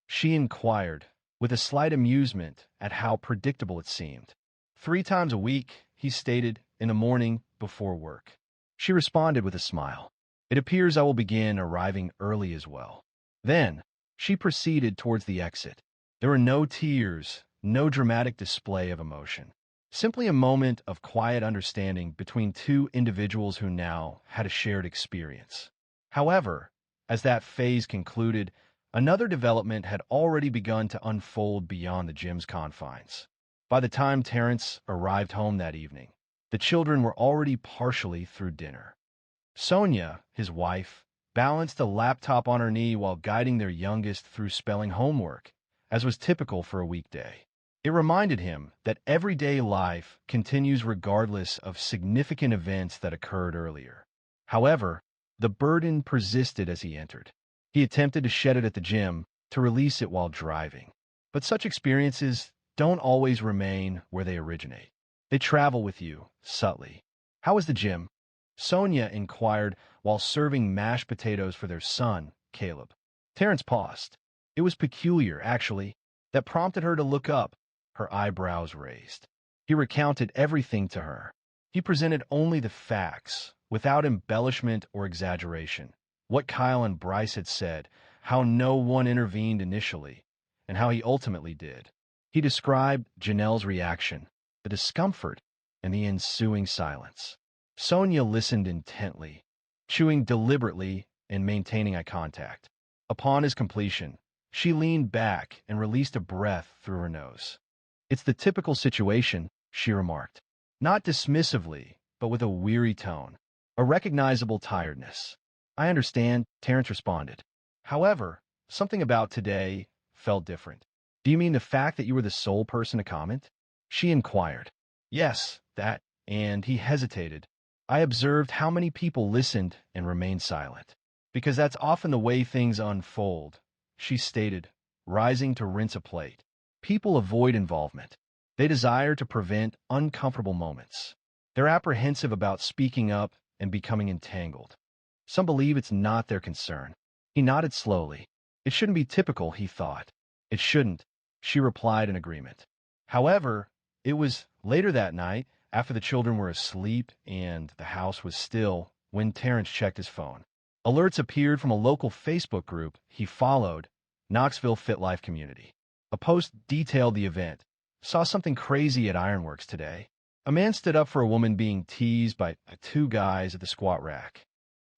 Speaker 1: she inquired, with a slight amusement at how predictable it seemed. "3 times a week," he stated, "in the morning before work." She responded with a smile. "It appears I will begin arriving early as well." Then she proceeded towards the exit. There were no tears, no dramatic display of emotion. Simply a moment of quiet understanding between two individuals who now had a shared experience. However, as that phase concluded, another development had already begun to unfold beyond the gym's confines. By the time Terrence arrived home that evening, the children were already partially through dinner. Sonia, his wife, balanced a laptop on her knee while guiding their youngest through spelling homework, as was typical for a weekday. It reminded him that everyday life continues regardless of significant events that occurred earlier. However, the burden persisted as he entered. He attempted to shed it at the gym, to release it while driving. But such experiences don't always remain where they originate. They travel with you, subtly. "How was the gym?" Sonia inquired while serving mashed potatoes for their son, Caleb. Terrence paused. It was peculiar, actually, that prompted her to look up, her eyebrows raised. He recounted everything to her. He presented only the facts, without embellishment or exaggeration, what Kyle and Bryce had said, how no one intervened initially, and how he ultimately did. He described Janelle's reaction, the discomfort, and the ensuing silence. Sonia listened intently, chewing deliberately and maintaining eye contact. Upon his completion, she leaned back and released a breath through her nose. "It's the typical situation," she remarked, not dismissively, but with a weary tone, a recognizable tiredness. "I understand," Terrence responded. However, something about today felt different. "Do you mean the fact that you were the sole person to comment?" she inquired. "Yes, that," and he hesitated. "I observed how many people listened and remained silent. Because that's often the way things unfold," she stated, rising to rinse a plate. "People avoid involvement. They desire to prevent uncomfortable moments. They're apprehensive about speaking up and becoming entangled. Some believe it's not their concern." He nodded slowly. "It shouldn't be typical," he thought. "It shouldn't," she replied in agreement. However, it was later that night, after the children were asleep and the house was still, when Terrence checked his phone. Alerts appeared from a local Facebook group he followed, Knoxville Fit Life Community. A post detailed the event. "Saw something crazy at Ironworks today. A man stood up for a woman being teased by two guys at the squat rack.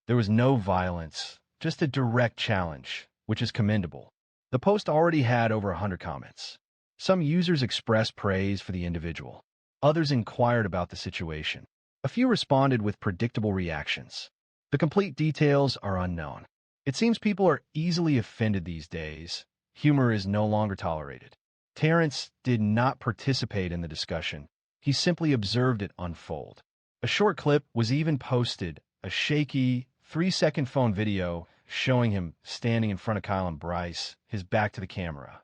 Speaker 1: There was no violence, just a direct challenge, which is commendable." The post already had over 100 comments. Some users expressed praise for the individual. Others inquired about the situation. A few responded with predictable reactions. The complete details are unknown. It seems people are easily offended these days. Humor is no longer tolerated. Terrence did not participate in the discussion. He simply observed it unfold. A short clip was even posted, a shaky, 3-second phone video showing him standing in front of Kyle and Bryce, his back to the camera.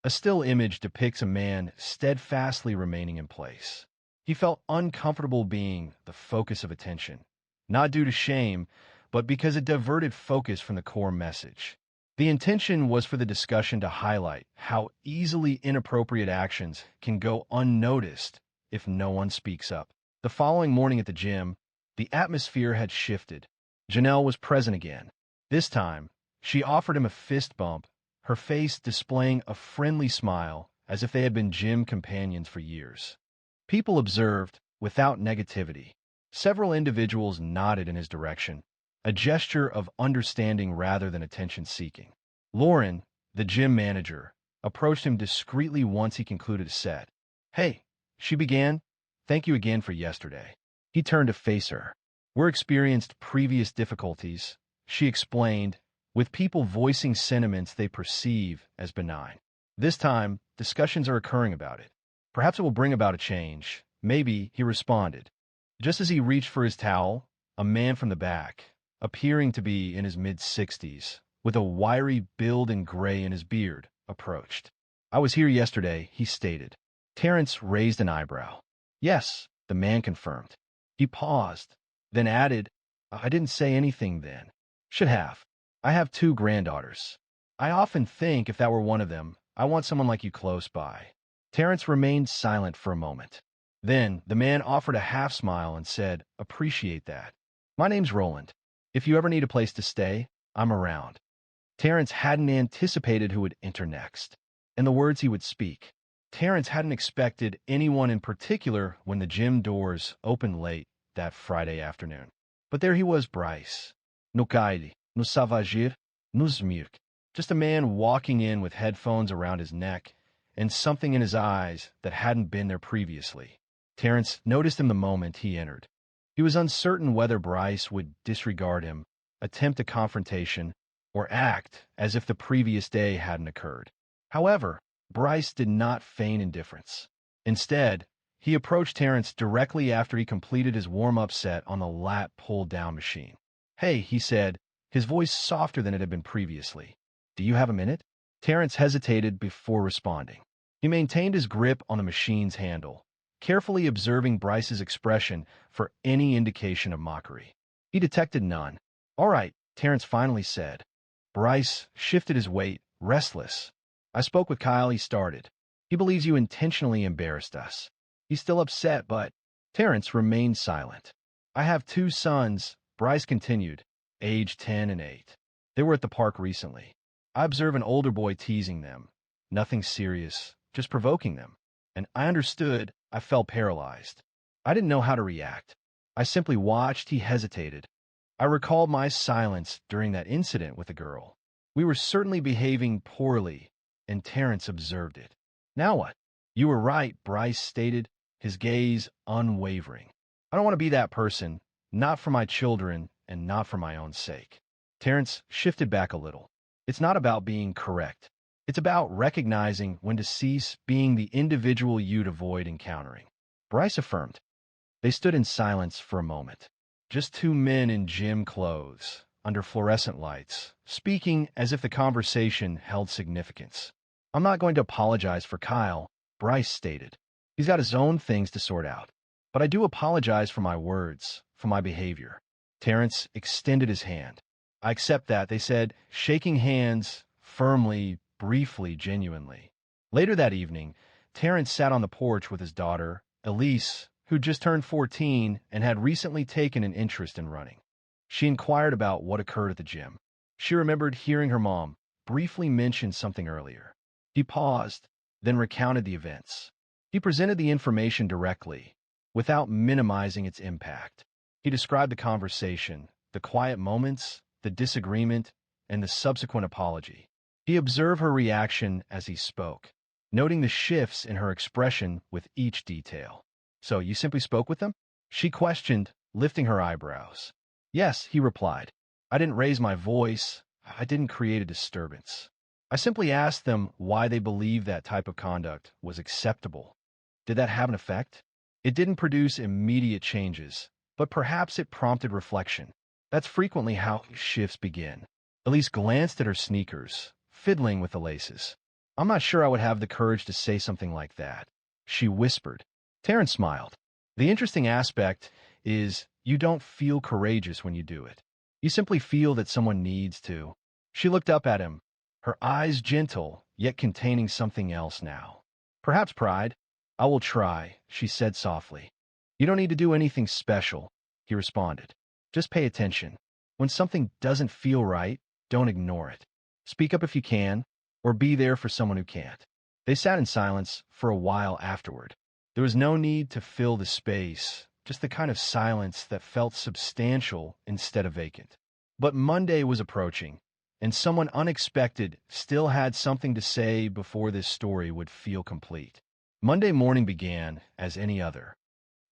Speaker 1: A still image depicts a man steadfastly remaining in place. He felt uncomfortable being the focus of attention, not due to shame, but because it diverted focus from the core message. The intention was for the discussion to highlight how easily inappropriate actions can go unnoticed if no one speaks up. The following morning at the gym, the atmosphere had shifted. Janelle was present again. This time, she offered him a fist bump, her face displaying a friendly smile as if they had been gym companions for years. People observed, without negativity. Several individuals nodded in his direction, a gesture of understanding rather than attention-seeking. Lauren, the gym manager, approached him discreetly once he concluded a set. "Hey," she began, "thank you again for yesterday." He turned to face her. "We're experienced previous difficulties," she explained, "with people voicing sentiments they perceive as benign. This time, discussions are occurring about it. Perhaps it will bring about a change." "Maybe," he responded. Just as he reached for his towel, a man from the back, appearing to be in his mid-60s, with a wiry build and gray in his beard, approached. "I was here yesterday," he stated. Terrence raised an eyebrow. "Yes," the man confirmed. He paused, then added, "I didn't say anything then. Should have. I have 2 granddaughters. I often think if that were one of them, I want someone like you close by." Terrence remained silent for a moment. Then the man offered a half smile and said, "Appreciate that. My name's Roland. If you ever need a place to stay, I'm around." Terrence hadn't anticipated who would enter next, and the words he would speak. Terrence hadn't expected anyone in particular when the gym doors opened late that Friday afternoon. But there he was, Bryce. No caide, no savagir, no smirk. Just a man walking in with headphones around his neck and something in his eyes that hadn't been there previously. Terrence noticed him the moment he entered. He was uncertain whether Bryce would disregard him, attempt a confrontation, or act as if the previous day hadn't occurred. However, Bryce did not feign indifference. Instead, he approached Terrence directly after he completed his warm-up set on the lat pull-down machine. "Hey," he said, his voice softer than it had been previously. "Do you have a minute?" Terrence hesitated before responding. He maintained his grip on the machine's handle, carefully observing Bryce's expression for any indication of mockery. He detected none. "All right," Terrence finally said. Bryce shifted his weight, restless. "I spoke with Kyle," he started. "He believes you intentionally embarrassed us. He's still upset, but—" Terrence remained silent. I have two sons, Bryce continued, aged 10 and 8. They were at the park recently. I observe an older boy teasing them. Nothing serious, just provoking them. And I understood. I felt paralyzed. I didn't know how to react. I simply watched. He hesitated. I recalled my silence during that incident with the girl. We were certainly behaving poorly, and Terrence observed it. Now what? You were right, Bryce stated, his gaze unwavering. I don't want to be that person, not for my children and not for my own sake. Terrence shifted back a little. It's not about being correct. It's about recognizing when to cease being the individual you'd avoid encountering. Bryce affirmed. They stood in silence for a moment. Just two men in gym clothes, under fluorescent lights, speaking as if the conversation held significance. I'm not going to apologize for Kyle, Bryce stated. He's got his own things to sort out. But I do apologize for my words, for my behavior. Terrence extended his hand. I accept that, they said, shaking hands firmly, briefly, genuinely. Later that evening, Terrence sat on the porch with his daughter, Elise, who'd just turned 14 and had recently taken an interest in running. She inquired about what occurred at the gym. She remembered hearing her mom briefly mention something earlier. He paused, then recounted the events. He presented the information directly, without minimizing its impact. He described the conversation, the quiet moments, the disagreement, and the subsequent apology. He observed her reaction as he spoke, noting the shifts in her expression with each detail. So you simply spoke with them? She questioned, lifting her eyebrows. Yes, he replied. I didn't raise my voice. I didn't create a disturbance. I simply asked them why they believed that type of conduct was acceptable. Did that have an effect? It didn't produce immediate changes, but perhaps it prompted reflection. That's frequently how shifts begin. Elise glanced at her sneakers, fiddling with the laces. I'm not sure I would have the courage to say something like that, she whispered. Terrence smiled. The interesting aspect is you don't feel courageous when you do it. You simply feel that someone needs to. She looked up at him, her eyes gentle, yet containing something else now. Perhaps pride. I will try, she said softly. You don't need to do anything special, he responded. Just pay attention. When something doesn't feel right, don't ignore it. Speak up if you can, or be there for someone who can't. They sat in silence for a while afterward. There was no need to fill the space, just the kind of silence that felt substantial instead of vacant. But Monday was approaching, and someone unexpected still had something to say before this story would feel complete. Monday morning began as any other.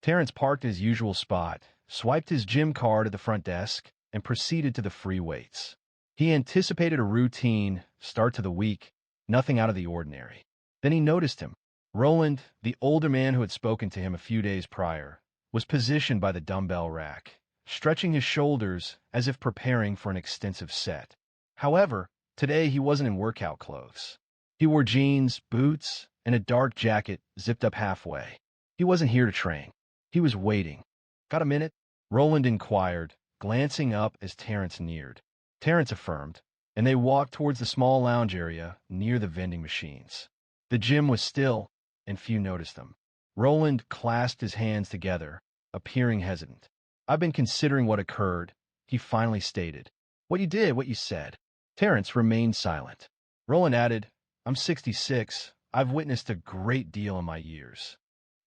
Speaker 1: Terrence parked his usual spot, swiped his gym card at the front desk, and proceeded to the free weights. He anticipated a routine start to the week, nothing out of the ordinary. Then he noticed him. Roland, the older man who had spoken to him a few days prior, was positioned by the dumbbell rack, stretching his shoulders as if preparing for an extensive set. However, today he wasn't in workout clothes. He wore jeans, boots, and a dark jacket zipped up halfway. He wasn't here to train. He was waiting. Got a minute? Roland inquired, glancing up as Terrence neared. Terrence affirmed, and they walked towards the small lounge area near the vending machines. The gym was still, and few noticed them. Roland clasped his hands together, appearing hesitant. I've been considering what occurred, he finally stated. What you did, what you said. Terrence remained silent. Roland added, I'm 66. I've witnessed a great deal in my years.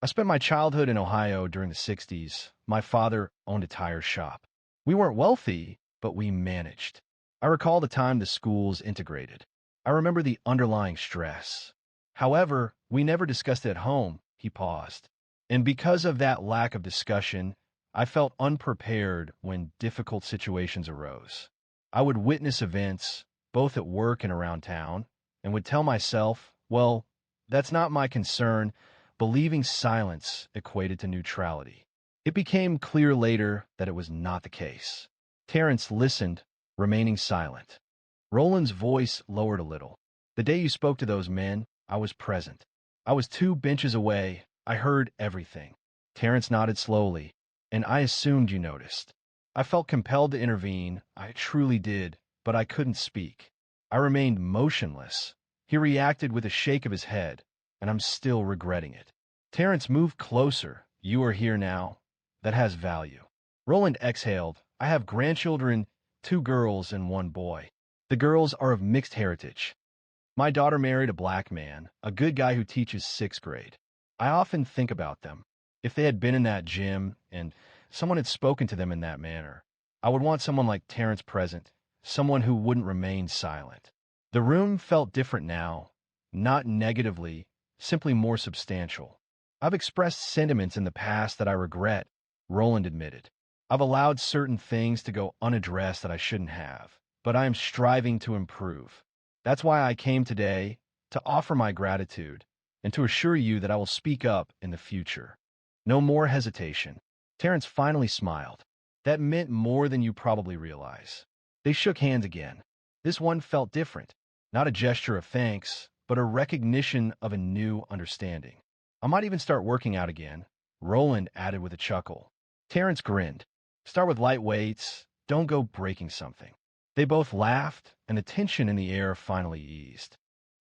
Speaker 1: I spent my childhood in Ohio during the 60s. My father owned a tire shop. We weren't wealthy, but we managed. I recall the time the schools integrated. I remember the underlying stress. However, we never discussed it at home, he paused. And because of that lack of discussion, I felt unprepared when difficult situations arose. I would witness events, both at work and around town, and would tell myself, well, that's not my concern, believing silence equated to neutrality. It became clear later that it was not the case. Terrence listened, remaining silent. Roland's voice lowered a little. The day you spoke to those men, I was present. I was 2 benches away. I heard everything. Terrence nodded slowly, and I assumed you noticed. I felt compelled to intervene. I truly did, but I couldn't speak. I remained motionless. He reacted with a shake of his head, and I'm still regretting it. Terrence moved closer. You are here now. That has value. Roland exhaled. I have grandchildren, 2 girls and 1 boy. The girls are of mixed heritage. My daughter married a black man, a good guy who teaches 6th grade. I often think about them. If they had been in that gym and someone had spoken to them in that manner, I would want someone like Terrence present, someone who wouldn't remain silent. The room felt different now, not negatively, simply more substantial. I've expressed sentiments in the past that I regret, Roland admitted. I've allowed certain things to go unaddressed that I shouldn't have, but I am striving to improve. That's why I came today, to offer my gratitude and to assure you that I will speak up in the future. No more hesitation. Terrence finally smiled. That meant more than you probably realize. They shook hands again. This one felt different. Not a gesture of thanks, but a recognition of a new understanding. I might even start working out again, Roland added with a chuckle. Terrence grinned. Start with light weights. Don't go breaking something. They both laughed, and the tension in the air finally eased.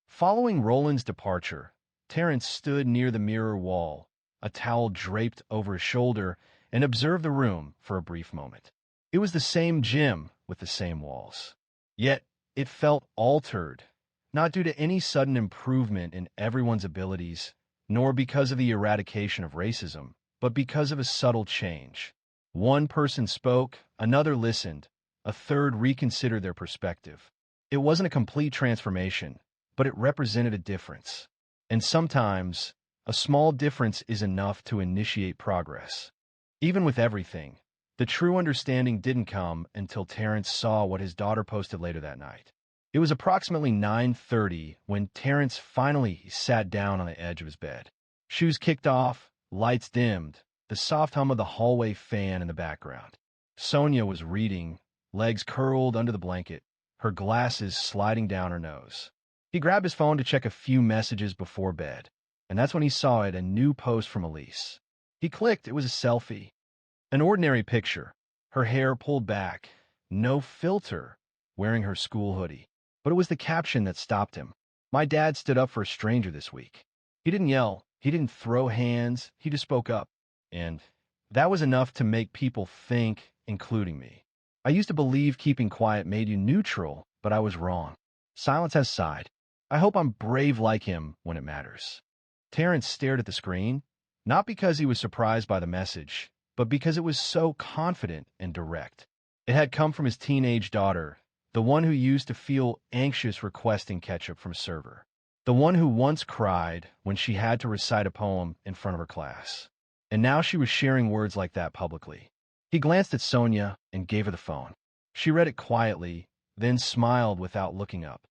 Speaker 1: Following Roland's departure, Terrence stood near the mirror wall, a towel draped over his shoulder, and observed the room for a brief moment. It was the same gym with the same walls. Yet, it felt altered, not due to any sudden improvement in everyone's abilities, nor because of the eradication of racism, but because of a subtle change. One person spoke, another listened, a third reconsidered their perspective. It wasn't a complete transformation, but it represented a difference. And sometimes, a small difference is enough to initiate progress. Even with everything, the true understanding didn't come until Terrence saw what his daughter posted later that night. It was approximately 9:30 when Terrence finally sat down on the edge of his bed. Shoes kicked off, lights dimmed, the soft hum of the hallway fan in the background. Sonia was reading, legs curled under the blanket, her glasses sliding down her nose. He grabbed his phone to check a few messages before bed, and that's when he saw a new post from Elise. He clicked. It was a selfie. An ordinary picture, her hair pulled back, no filter, wearing her school hoodie. But it was the caption that stopped him. My dad stood up for a stranger this week. He didn't yell, he didn't throw hands, he just spoke up. And that was enough to make people think, including me. I used to believe keeping quiet made you neutral, but I was wrong. Silence has side. I hope I'm brave like him when it matters. Terrence stared at the screen, not because he was surprised by the message, but because it was so confident and direct. It had come from his teenage daughter, the one who used to feel anxious requesting ketchup from a server. The one who once cried when she had to recite a poem in front of her class. And now she was sharing words like that publicly. He glanced at Sonia and gave her the phone. She read it quietly, then smiled without looking up.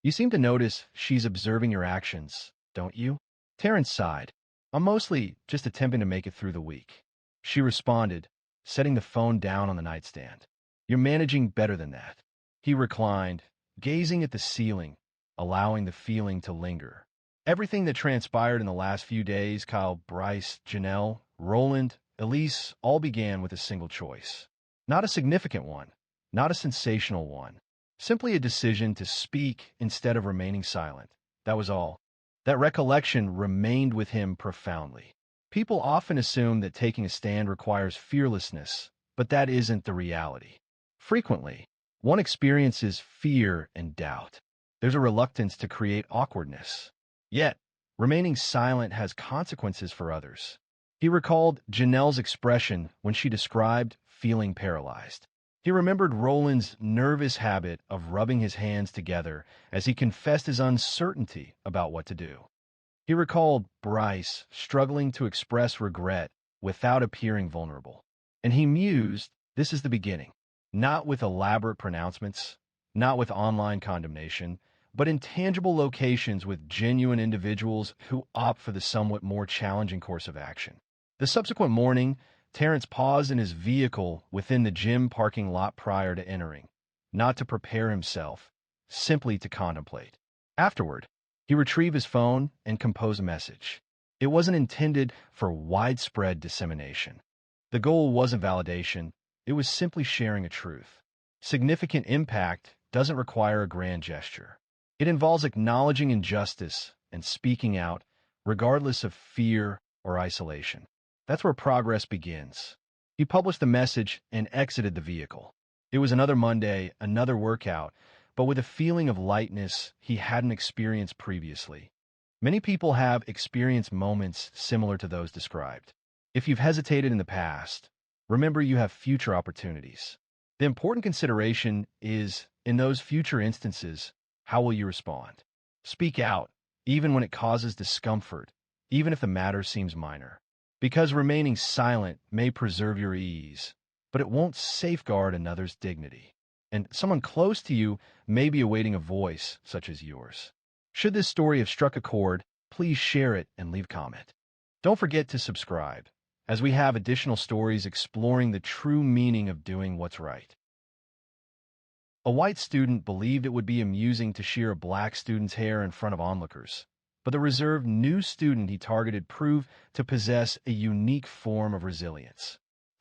Speaker 1: You seem to notice she's observing your actions, don't you? Terrence sighed. I'm mostly just attempting to make it through the week. She responded, setting the phone down on the nightstand. You're managing better than that. He reclined, gazing at the ceiling, allowing the feeling to linger. Everything that transpired in the last few days, Kyle, Bryce, Janelle, Roland, Elise, all began with a single choice. Not a significant one, not a sensational one. Simply a decision to speak instead of remaining silent. That was all. That recollection remained with him profoundly. People often assume that taking a stand requires fearlessness, but that isn't the reality. Frequently, one experiences fear and doubt. There's a reluctance to create awkwardness. Yet, remaining silent has consequences for others. He recalled Janelle's expression when she described feeling paralyzed. He remembered Roland's nervous habit of rubbing his hands together as he confessed his uncertainty about what to do. He recalled Bryce struggling to express regret without appearing vulnerable. And he mused, this is the beginning. Not with elaborate pronouncements, not with online condemnation, but in tangible locations with genuine individuals who opt for the somewhat more challenging course of action. The subsequent morning, Terrence paused in his vehicle within the gym parking lot prior to entering, not to prepare himself, simply to contemplate. Afterward, he retrieved his phone and composed a message. It wasn't intended for widespread dissemination. The goal wasn't validation, it was simply sharing a truth. Significant impact doesn't require a grand gesture. It involves acknowledging injustice and speaking out, regardless of fear or isolation. That's where progress begins. He published the message and exited the vehicle. It was another Monday, another workout, but with a feeling of lightness he hadn't experienced previously. Many people have experienced moments similar to those described. If you've hesitated in the past, remember you have future opportunities. The important consideration is, in those future instances, how will you respond? Speak out, even when it causes discomfort, even if the matter seems minor. Because remaining silent may preserve your ease, but it won't safeguard another's dignity. And someone close to you may be awaiting a voice such as yours. Should this story have struck a chord, please share it and leave a comment. Don't forget to subscribe, as we have additional stories exploring the true meaning of doing what's right. A white student believed it would be amusing to shear a black student's hair in front of onlookers, but the reserved new student he targeted proved to possess a unique form of resilience.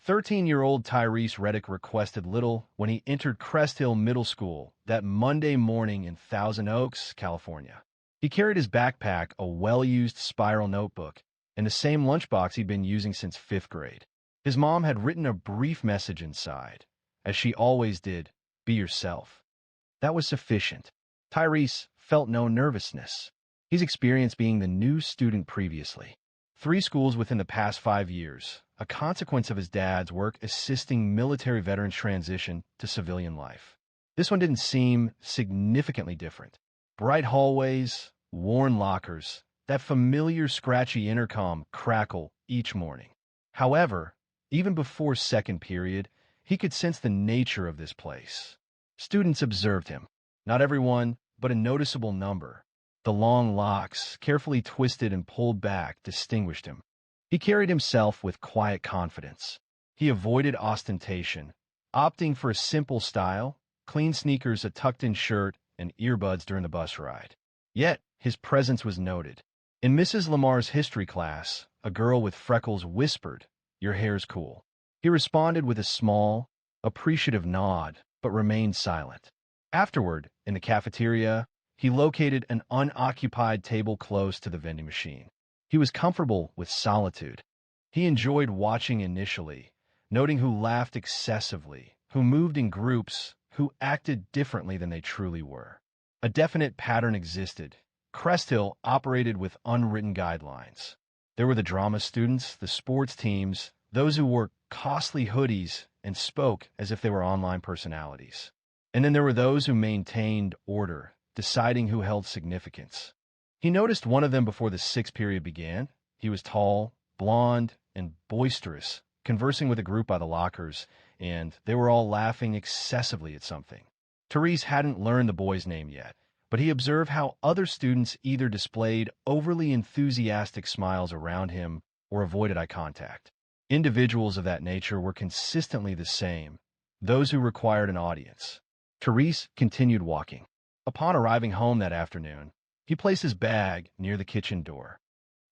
Speaker 1: 13-year-old Tyrese Reddick requested little when he entered Crest Hill Middle School that Monday morning in Thousand Oaks, California. He carried his backpack, a well-used spiral notebook, and the same lunchbox he'd been using since 5th grade. His mom had written a brief message inside, as she always did, "Be yourself." That was sufficient. Tyrese felt no nervousness. He's experienced being the new student previously. 3 schools within the past 5 years, a consequence of his dad's work assisting military veterans transition to civilian life. This one didn't seem significantly different. Bright hallways, worn lockers, that familiar scratchy intercom crackle each morning. However, even before second period, he could sense the nature of this place. Students observed him. Not everyone, but a noticeable number. The long locks, carefully twisted and pulled back, distinguished him. He carried himself with quiet confidence. He avoided ostentation, opting for a simple style, clean sneakers, a tucked-in shirt, and earbuds during the bus ride. Yet, his presence was noted. In Mrs. Lamar's history class, a girl with freckles whispered, "Your hair's cool." He responded with a small, appreciative nod, but remained silent. Afterward, in the cafeteria, he located an unoccupied table close to the vending machine. He was comfortable with solitude. He enjoyed watching initially, noting who laughed excessively, who moved in groups, who acted differently than they truly were. A definite pattern existed. Crest Hill operated with unwritten guidelines. There were the drama students, the sports teams, those who wore costly hoodies and spoke as if they were online personalities. And then there were those who maintained order, deciding who held significance. He noticed one of them before the 6th period began. He was tall, blonde, and boisterous, conversing with a group by the lockers, and they were all laughing excessively at something. Tyrese hadn't learned the boy's name yet, but he observed how other students either displayed overly enthusiastic smiles around him or avoided eye contact. Individuals of that nature were consistently the same, those who required an audience. Tyrese continued walking. Upon arriving home that afternoon, he placed his bag near the kitchen door.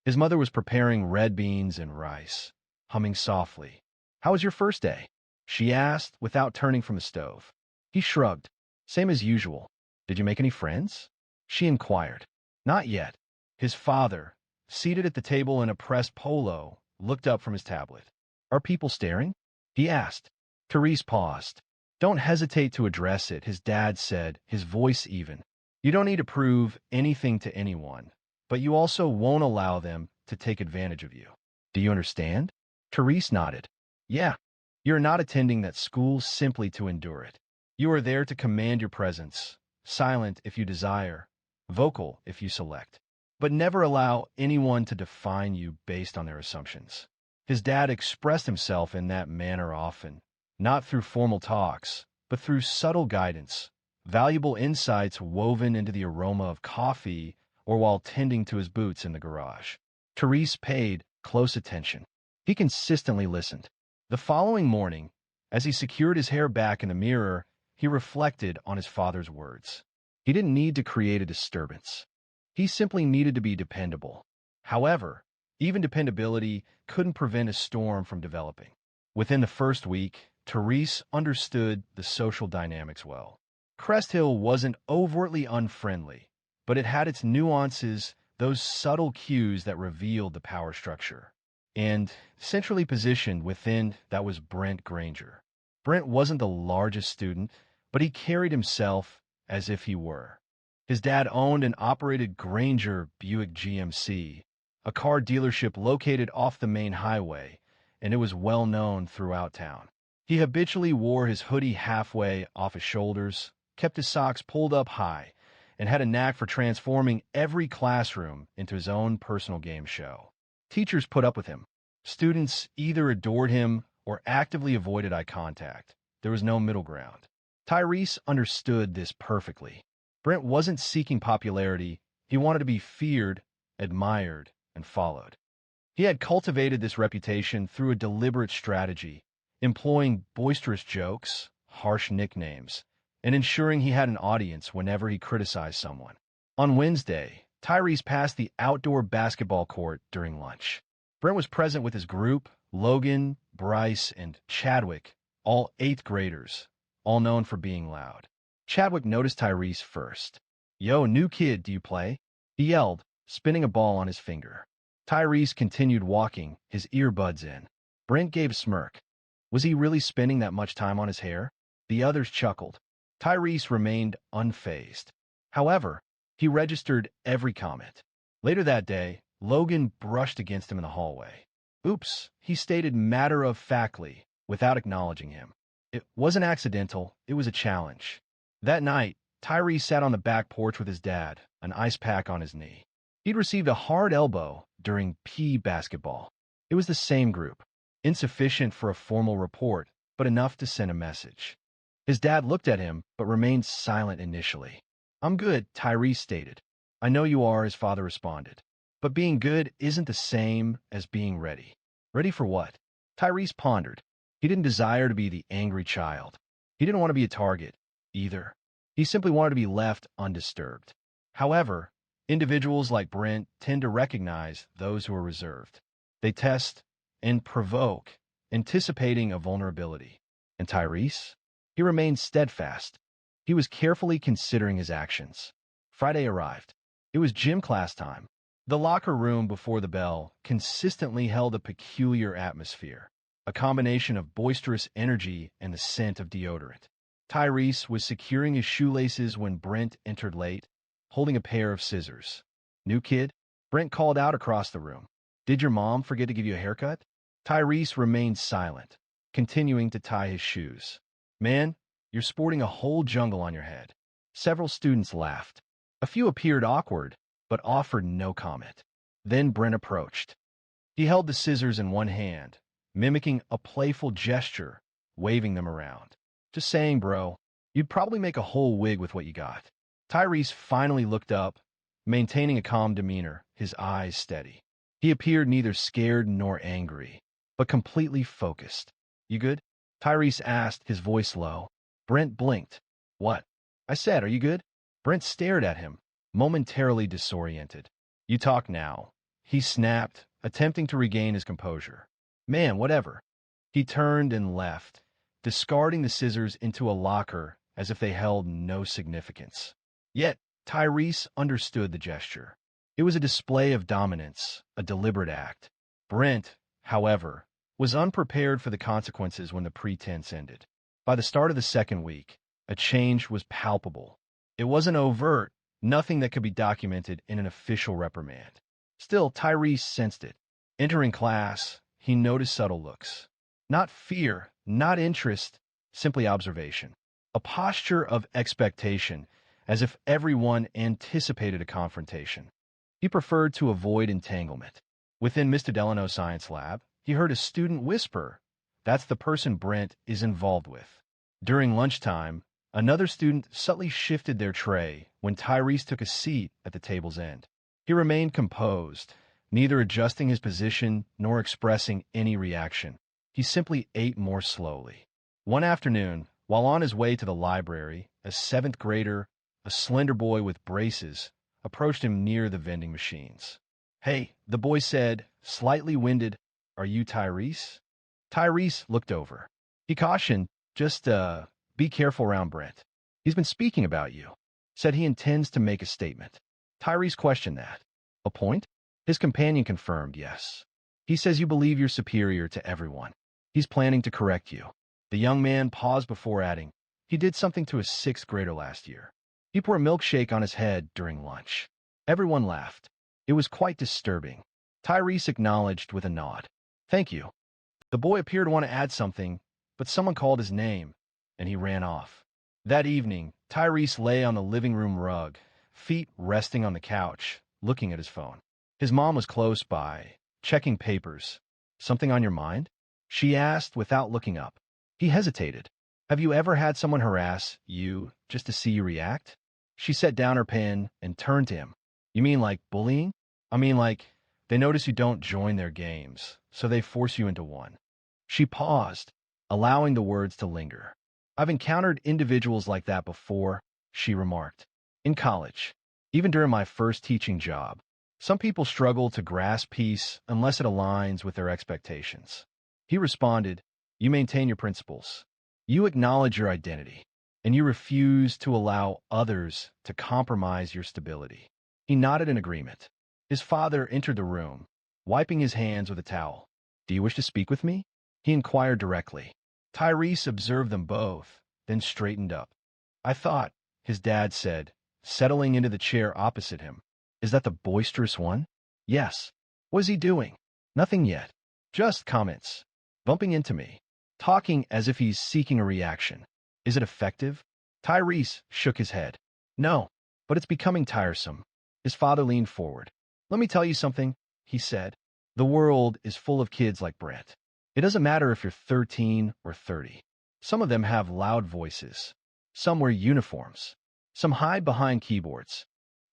Speaker 1: His mother was preparing red beans and rice, humming softly. "How was your first day?" she asked without turning from the stove. He shrugged. "Same as usual. Did you make any friends?" she inquired. "Not yet." His father, seated at the table in a pressed polo, looked up from his tablet. "Are people staring?" he asked. Tyrese paused. "Don't hesitate to address it," his dad said, his voice even. "You don't need to prove anything to anyone, but you also won't allow them to take advantage of you. Do you understand?" Tyrese nodded. "Yeah. You're not attending that school simply to endure it. You are there to command your presence, silent if you desire, vocal if you select, but never allow anyone to define you based on their assumptions." His dad expressed himself in that manner often, not through formal talks, but through subtle guidance, valuable insights woven into the aroma of coffee or while tending to his boots in the garage. Tyrese paid close attention. He consistently listened. The following morning, as he secured his hair back in the mirror, he reflected on his father's words. He didn't need to create a disturbance. He simply needed to be dependable. However, even dependability couldn't prevent a storm from developing. Within the first week, Tyrese understood the social dynamics well. Crest Hill wasn't overtly unfriendly, but it had its nuances, those subtle cues that revealed the power structure. and centrally positioned within that was Brent Granger. Brent wasn't the largest student, but he carried himself as if he were. His dad owned and operated Granger Buick GMC, a car dealership located off the main highway, and it was well known throughout town. He habitually wore his hoodie halfway off his shoulders, kept his socks pulled up high, and had a knack for transforming every classroom into his own personal game show. Teachers put up with him. Students either adored him or actively avoided eye contact. There was no middle ground. Tyrese understood this perfectly. Brent wasn't seeking popularity. He wanted to be feared, admired, and followed. He had cultivated this reputation through a deliberate strategy, employing boisterous jokes, harsh nicknames, and ensuring he had an audience whenever he criticized someone. On Wednesday, Tyrese passed the outdoor basketball court during lunch. Brent was present with his group, Logan, Bryce, and Chadwick, all 8th graders, all known for being loud. Chadwick noticed Tyrese first. "Yo, new kid, do you play?" he yelled, spinning a ball on his finger. Tyrese continued walking, his earbuds in. Brent gave a smirk. Was he really spending that much time on his hair? The others chuckled. Tyrese remained unfazed. However, he registered every comment. Later that day, Logan brushed against him in the hallway. "Oops," he stated matter-of-factly, without acknowledging him. It wasn't accidental, it was a challenge. That night, Tyrese sat on the back porch with his dad, an ice pack on his knee. He'd received a hard elbow during PE basketball. It was the same group, insufficient for a formal report, but enough to send a message. His dad looked at him, but remained silent initially. "I'm good," Tyrese stated. "I know you are," his father responded. "But being good isn't the same as being ready." Ready for what? Tyrese pondered. He didn't desire to be the angry child. He didn't want to be a target, either. He simply wanted to be left undisturbed. However, individuals like Brent tend to recognize those who are reserved. They test and provoke, anticipating a vulnerability. And Tyrese? He remained steadfast. He was carefully considering his actions. Friday arrived. It was gym class time. The locker room before the bell consistently held a peculiar atmosphere, a combination of boisterous energy and the scent of deodorant. Tyrese was securing his shoelaces when Brent entered late, holding a pair of scissors. "New kid?" Brent called out across the room. "Did your mom forget to give you a haircut?" Tyrese remained silent, continuing to tie his shoes. "Man, you're sporting a whole jungle on your head." Several students laughed. A few appeared awkward, but offered no comment. Then Brent approached. He held the scissors in one hand, mimicking a playful gesture, waving them around. "Just saying, bro, you'd probably make a whole wig with what you got." Tyrese finally looked up, maintaining a calm demeanor, his eyes steady. He appeared neither scared nor angry, but completely focused. "You good?" Tyrese asked, his voice low. Brent blinked. "What?" "I said, are you good?" Brent stared at him, momentarily disoriented. "You talk now," he snapped, attempting to regain his composure. "Man, whatever." He turned and left, discarding the scissors into a locker as if they held no significance. Yet, Tyrese understood the gesture. It was a display of dominance, a deliberate act. Brent, however, was unprepared for the consequences when the pretense ended. By the start of the second week, a change was palpable. It wasn't overt, nothing that could be documented in an official reprimand. Still, Tyrese sensed it. Entering class, he noticed subtle looks. Not fear, not interest, simply observation. A posture of expectation, as if everyone anticipated a confrontation. He preferred to avoid entanglement. Within Mr. Delano's science lab, he heard a student whisper, "That's the person Brent is involved with." During lunchtime, another student subtly shifted their tray when Tyrese took a seat at the table's end. He remained composed, neither adjusting his position nor expressing any reaction. He simply ate more slowly. One afternoon, while on his way to the library, a 7th grader, a slender boy with braces, approached him near the vending machines. "Hey," the boy said, slightly winded, "are you Tyrese?" Tyrese looked over. He cautioned, "Just, be careful around Brent. He's been speaking about you." Said he intends to make a statement. Tyrese questioned that. "A point?" His companion confirmed, "Yes." He says you believe you're superior to everyone. He's planning to correct you. The young man paused before adding, he did something to a sixth grader last year. He poured a milkshake on his head during lunch. Everyone laughed. It was quite disturbing. Tyrese acknowledged with a nod. Thank you. The boy appeared to want to add something, but someone called his name, and he ran off. That evening, Tyrese lay on the living room rug, feet resting on the couch, looking at his phone. His mom was close by, checking papers. Something on your mind? She asked without looking up. He hesitated. Have you ever had someone harass you just to see you react? She set down her pen and turned to him. You mean like bullying? I mean like they notice you don't join their games, so they force you into one. She paused, allowing the words to linger. I've encountered individuals like that before, she remarked. In college, even during my first teaching job, some people struggle to grasp peace unless it aligns with their expectations. He responded, you maintain your principles. You acknowledge your identity, and you refuse to allow others to compromise your stability. He nodded in agreement. His father entered the room, wiping his hands with a towel. Do you wish to speak with me? He inquired directly. Tyrese observed them both, then straightened up. I thought, his dad said, settling into the chair opposite him. Is that the boisterous one? Yes. What is he doing? Nothing yet. Just comments. Bumping into me. Talking as if he's seeking a reaction. Is it effective? Tyrese shook his head. No, but it's becoming tiresome. His father leaned forward. Let me tell you something, he said. The world is full of kids like Brent. It doesn't matter if you're 13 or 30. Some of them have loud voices. Some wear uniforms. Some hide behind keyboards.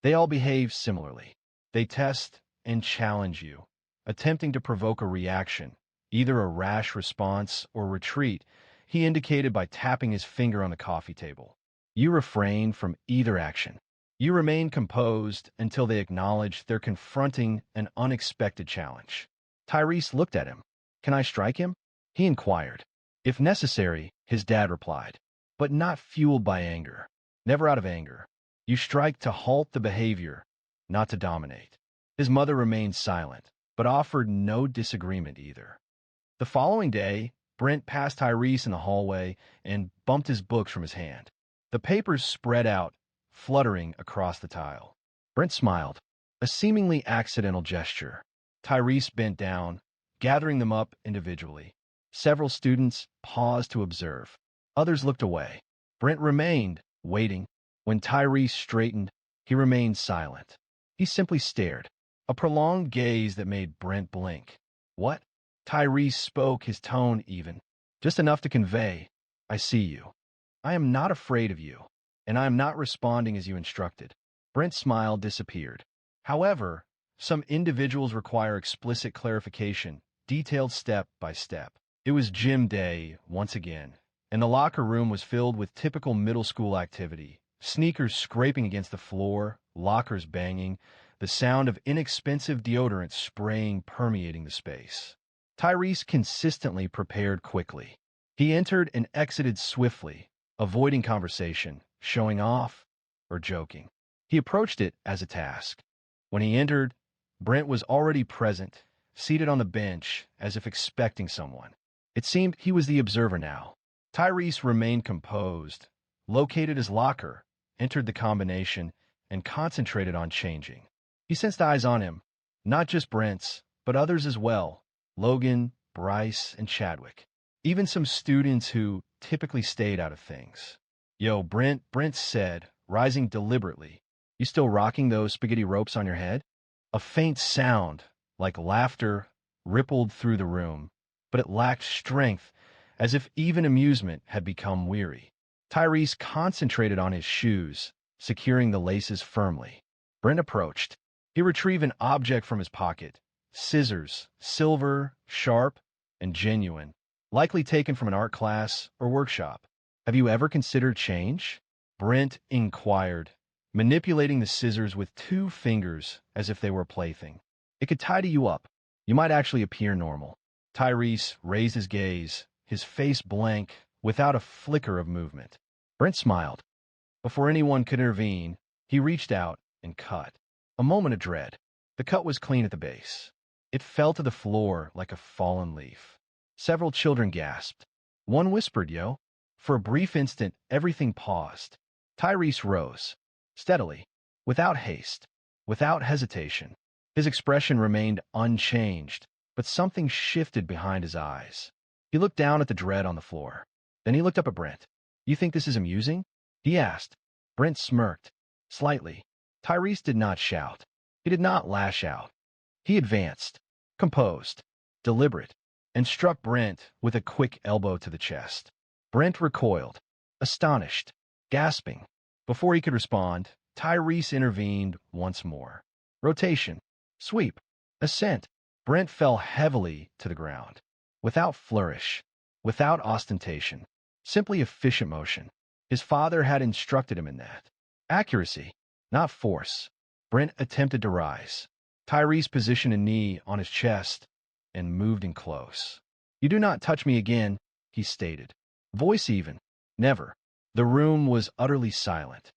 Speaker 1: They all behave similarly. They test and challenge you, attempting to provoke a reaction, either a rash response or retreat, he indicated by tapping his finger on the coffee table. You refrain from either action. You remain composed until they acknowledge they're confronting an unexpected challenge. Tyrese looked at him. Can I strike him? He inquired. If necessary, his dad replied, but not fueled by anger. Never out of anger. You strike to halt the behavior, not to dominate. His mother remained silent, but offered no disagreement either. The following day, Brent passed Tyrese in the hallway and bumped his books from his hand. The papers spread out, fluttering across the tile. Brent smiled, a seemingly accidental gesture. Tyrese bent down, gathering them up individually. Several students paused to observe. Others looked away. Brent remained, waiting. When Tyrese straightened, he remained silent. He simply stared, a prolonged gaze that made Brent blink. What? Tyrese spoke, his tone even, just enough to convey, I see you. I am not afraid of you, and I am not responding as you instructed. Brent's smile disappeared. However, some individuals require explicit clarification, detailed step by step. It was gym day, once again, and the locker room was filled with typical middle school activity. Sneakers scraping against the floor, lockers banging, the sound of inexpensive deodorant spraying permeating the space. Tyrese consistently prepared quickly. He entered and exited swiftly, avoiding conversation, showing off, or joking. He approached it as a task. When he entered, Brent was already present, seated on the bench as if expecting someone. It seemed he was the observer now. Tyrese remained composed, located his locker, entered the combination, and concentrated on changing. He sensed eyes on him, not just Brent's, but others as well. Logan, Bryce, and Chadwick. Even some students who typically stayed out of things. Yo, Brent said, rising deliberately. You still rocking those spaghetti ropes on your head? A faint sound, like laughter, rippled through the room, but it lacked strength, as if even amusement had become weary. Tyrese concentrated on his shoes, securing the laces firmly. Brent approached. He retrieved an object from his pocket. Scissors, silver, sharp, and genuine, likely taken from an art class or workshop. Have you ever considered change? Brent inquired, manipulating the scissors with 2 fingers as if they were a plaything. It could tidy you up. You might actually appear normal. Tyrese raised his gaze, his face blank, without a flicker of movement. Brent smiled. Before anyone could intervene, he reached out and cut. A moment of dread. The cut was clean at the base. It fell to the floor like a fallen leaf. Several children gasped. One whispered, "Yo." For a brief instant, everything paused. Tyrese rose, steadily, without haste, without hesitation. His expression remained unchanged, but something shifted behind his eyes. He looked down at the dread on the floor. Then he looked up at Brent. "You think this is amusing?" he asked. Brent smirked, slightly. Tyrese did not shout. He did not lash out. He advanced, composed, deliberate, and struck Brent with a quick elbow to the chest. Brent recoiled, astonished, gasping. Before he could respond, Tyrese intervened once more. Rotation, sweep, ascent. Brent fell heavily to the ground, without flourish, without ostentation, simply efficient motion. His father had instructed him in that. Accuracy, not force. Brent attempted to rise. Tyrese positioned a knee on his chest and moved in close. "You do not touch me again," he stated. Voice even. Never. The room was utterly silent.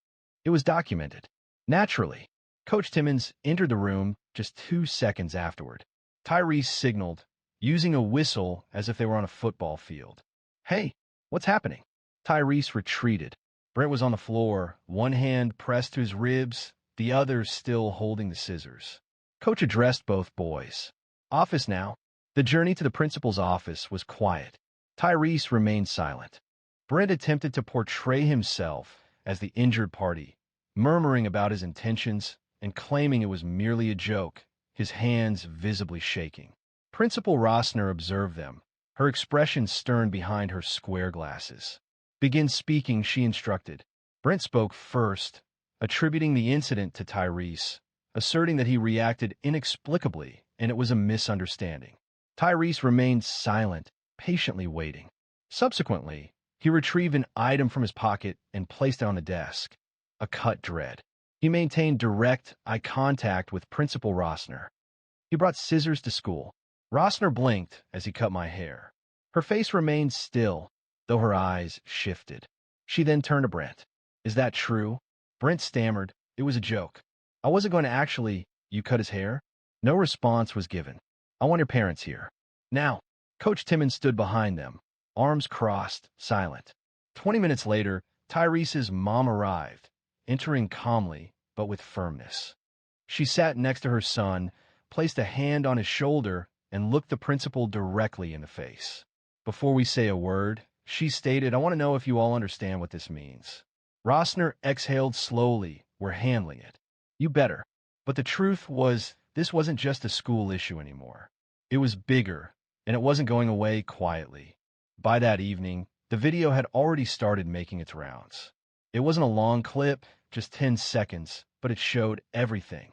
Speaker 1: It was documented. Naturally, Coach Timmons entered the room just 2 seconds afterward. Tyrese signaled, using a whistle as if they were on a football field. "Hey, what's happening?" Tyrese retreated. Brent was on the floor, one hand pressed to his ribs, the other still holding the scissors. Coach addressed both boys. "Office now." The journey to the principal's office was quiet. Tyrese remained silent. Brent attempted to portray himself as the injured party, murmuring about his intentions and claiming it was merely a joke, his hands visibly shaking. Principal Rossner observed them, her expression stern behind her square glasses. "Begin speaking," she instructed. Brent spoke first, attributing the incident to Tyrese, asserting that he reacted inexplicably and it was a misunderstanding. Tyrese remained silent, patiently waiting. Subsequently, he retrieved an item from his pocket and placed it on the desk, a cut dread. He maintained direct eye contact with Principal Rossner. "He brought scissors to school." Rossner blinked as he cut my hair. Her face remained still, though her eyes shifted. She then turned to Brent. "Is that true?" Brent stammered. "It was a joke. I wasn't going to actually—" "You cut his hair?" No response was given. "I want your parents here." "Now." Coach Timmons stood behind them, arms crossed, silent. 20 minutes later, Tyrese's mom arrived, entering calmly, but with firmness. She sat next to her son, placed a hand on his shoulder, and looked the principal directly in the face. "Before we say a word," she stated, "I want to know if you all understand what this means." Rossner exhaled slowly. "We're handling it." "You better." But the truth was, this wasn't just a school issue anymore. It was bigger, and it wasn't going away quietly. By that evening, the video had already started making its rounds. It wasn't a long clip, just 10 seconds, but it showed everything.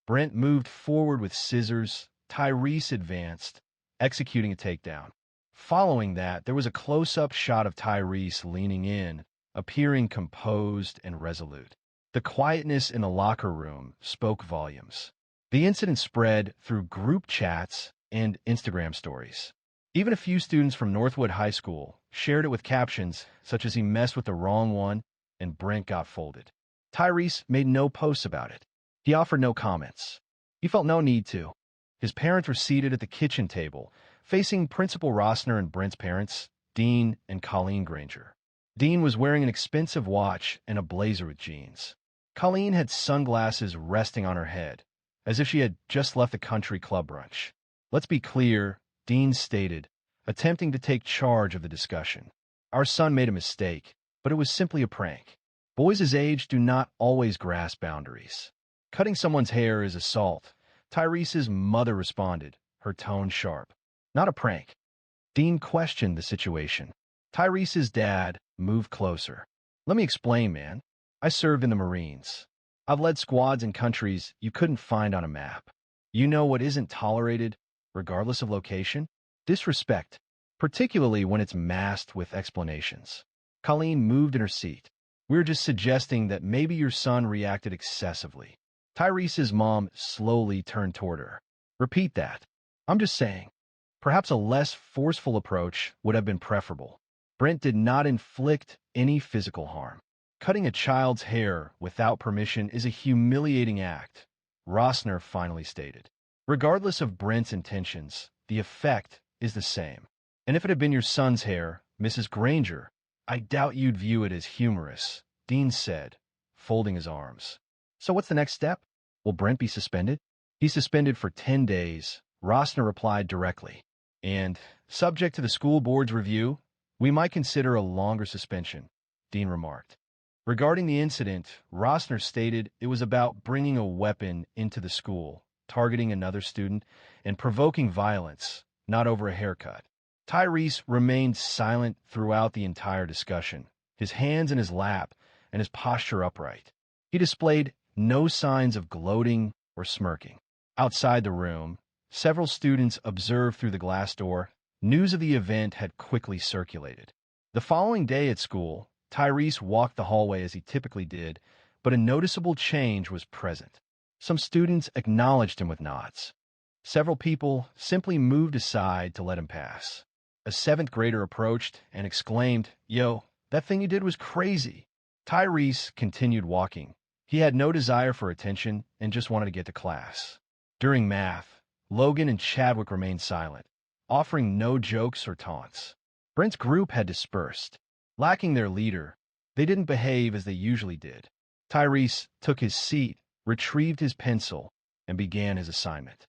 Speaker 1: Brent moved forward with scissors. Tyrese advanced, executing a takedown. Following that, there was a close-up shot of Tyrese leaning in, appearing composed and resolute. The quietness in the locker room spoke volumes. The incident spread through group chats and Instagram stories. Even a few students from Northwood High School shared it with captions such as "He messed with the wrong one," and "Brent got folded." Tyrese made no posts about it. He offered no comments. He felt no need to. His parents were seated at the kitchen table, facing Principal Rossner and Brent's parents, Dean and Colleen Granger. Dean was wearing an expensive watch and a blazer with jeans. Colleen had sunglasses resting on her head, as if she had just left the country club brunch. "Let's be clear," Dean stated, attempting to take charge of the discussion. "Our son made a mistake, but it was simply a prank. Boys his age do not always grasp boundaries. Cutting someone's hair is assault." Tyrese's mother responded, her tone sharp. "Not a prank." Dean questioned the situation. Tyrese's dad moved closer. "Let me explain, man. I served in the Marines. I've led squads in countries you couldn't find on a map. You know what isn't tolerated, regardless of location? Disrespect, particularly when it's masked with explanations." Colleen moved in her seat. "We're just suggesting that maybe your son reacted excessively." Tyrese's mom slowly turned toward her. "Repeat that." "I'm just saying. Perhaps a less forceful approach would have been preferable." Brent did not inflict any physical harm. Cutting a child's hair without permission is a humiliating act, Rossner finally stated. Regardless of Brent's intentions, the effect is the same. And if it had been your son's hair, Mrs. Granger, I doubt you'd view it as humorous, Dean said, folding his arms. So what's the next step? Will Brent be suspended? He's suspended for 10 days, Rossner replied directly. And, subject to the school board's review, we might consider a longer suspension, Dean remarked. Regarding the incident, Rossner stated it was about bringing a weapon into the school, targeting another student, and provoking violence, not over a haircut. Tyrese remained silent throughout the entire discussion, his hands in his lap and his posture upright. He displayed no signs of gloating or smirking. Outside the room, several students observed through the glass door. News of the event had quickly circulated. The following day at school, Tyrese walked the hallway as he typically did, but a noticeable change was present. Some students acknowledged him with nods. Several people simply moved aside to let him pass. A seventh grader approached and exclaimed, "Yo, that thing you did was crazy." Tyrese continued walking. He had no desire for attention and just wanted to get to class. During math, Logan and Chadwick remained silent, offering no jokes or taunts. Brent's group had dispersed. Lacking their leader, they didn't behave as they usually did. Tyrese took his seat, retrieved his pencil, and began his assignment.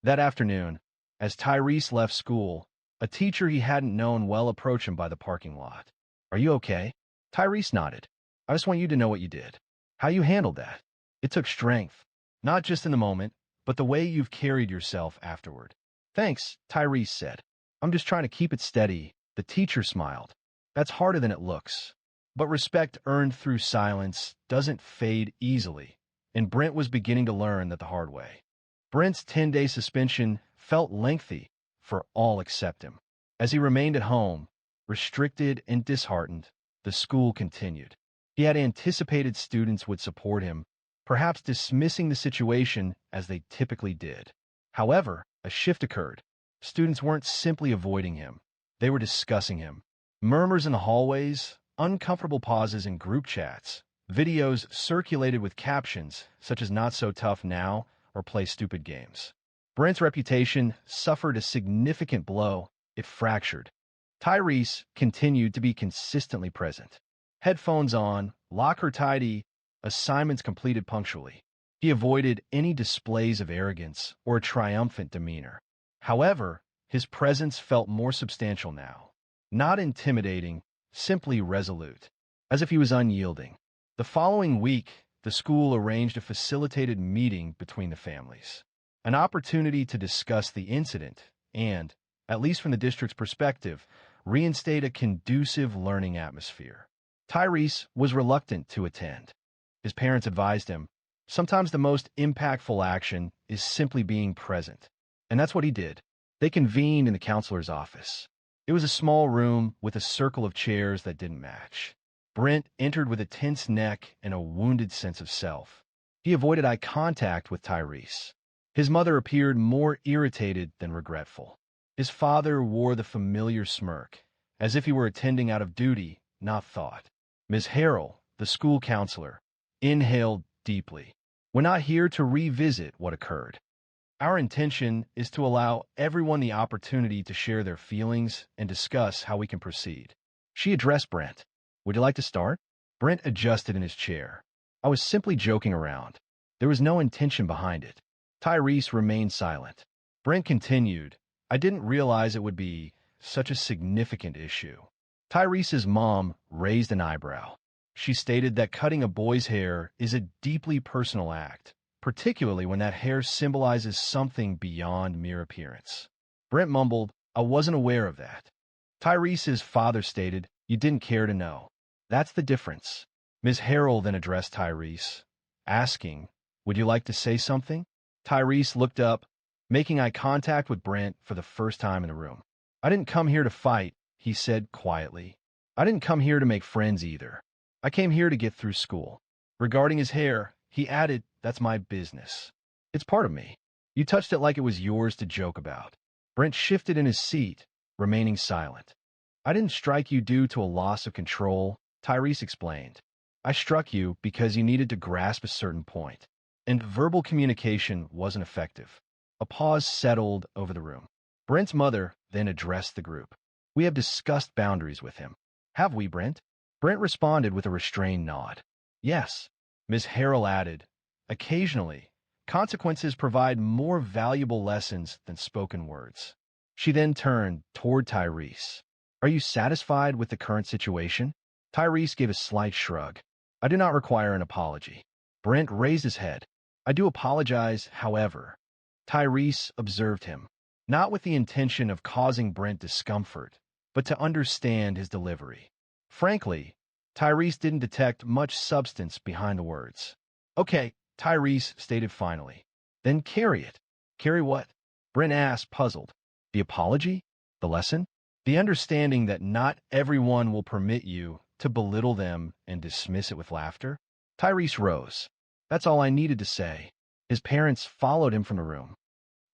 Speaker 1: That afternoon, as Tyrese left school, a teacher he hadn't known well approached him by the parking lot. "Are you okay?" Tyrese nodded. "I just want you to know what you did. How you handled that. It took strength, not just in the moment, but the way you've carried yourself afterward." "Thanks," Tyrese said. "I'm just trying to keep it steady." The teacher smiled. "That's harder than it looks." But respect earned through silence doesn't fade easily, and Brent was beginning to learn that the hard way. Brent's 10-day suspension felt lengthy for all except him. As he remained at home, restricted and disheartened, the school continued. He had anticipated students would support him, perhaps dismissing the situation as they typically did. However, a shift occurred. Students weren't simply avoiding him. They were discussing him. Murmurs in the hallways, uncomfortable pauses in group chats, videos circulated with captions such as "Not so tough now" or "Play stupid games." Brent's reputation suffered a significant blow. It fractured. Tyrese continued to be consistently present. Headphones on, locker tidy, assignments completed punctually. He avoided any displays of arrogance or a triumphant demeanor. However, his presence felt more substantial now. Not intimidating, simply resolute, as if he was unyielding. The following week, the school arranged a facilitated meeting between the families, an opportunity to discuss the incident and, at least from the district's perspective, reinstate a conducive learning atmosphere. Tyrese was reluctant to attend. His parents advised him, sometimes the most impactful action is simply being present. And that's what he did. They convened in the counselor's office. It was a small room with a circle of chairs that didn't match. Brent entered with a tense neck and a wounded sense of self. He avoided eye contact with Tyrese. His mother appeared more irritated than regretful. His father wore the familiar smirk, as if he were attending out of duty, not thought. Ms. Harrell, the school counselor, inhaled deeply. "We're not here to revisit what occurred. Our intention is to allow everyone the opportunity to share their feelings and discuss how we can proceed." She addressed Brent. "Would you like to start?" Brent adjusted in his chair. "I was simply joking around. There was no intention behind it." Tyrese remained silent. Brent continued, "I didn't realize it would be such a significant issue." Tyrese's mom raised an eyebrow. She stated that cutting a boy's hair is a deeply personal act, particularly when that hair symbolizes something beyond mere appearance. Brent mumbled, "I wasn't aware of that." Tyrese's father stated, "You didn't care to know. That's the difference." Ms. Harrell then addressed Tyrese, asking, "Would you like to say something?" Tyrese looked up, making eye contact with Brent for the first time in the room. "I didn't come here to fight," he said quietly. "I didn't come here to make friends either. I came here to get through school." Regarding his hair, he added, "That's my business. It's part of me. You touched it like it was yours to joke about." Brent shifted in his seat, remaining silent. "I didn't strike you due to a loss of control," Tyrese explained. "I struck you because you needed to grasp a certain point, and verbal communication wasn't effective." A pause settled over the room. Brent's mother then addressed the group. We have discussed boundaries with him. Have we, Brent? Brent responded with a restrained nod. Yes. Ms. Harrell added, occasionally, consequences provide more valuable lessons than spoken words. She then turned toward Tyrese. Are you satisfied with the current situation? Tyrese gave a slight shrug. I do not require an apology. Brent raised his head. I do apologize, however. Tyrese observed him, not with the intention of causing Brent discomfort, but to understand his delivery. Frankly, Tyrese didn't detect much substance behind the words. Okay, Tyrese stated finally. Then carry it. Carry what? Brent asked, puzzled. The apology? The lesson? The understanding that not everyone will permit you to belittle them and dismiss it with laughter? Tyrese rose. That's all I needed to say. His parents followed him from the room.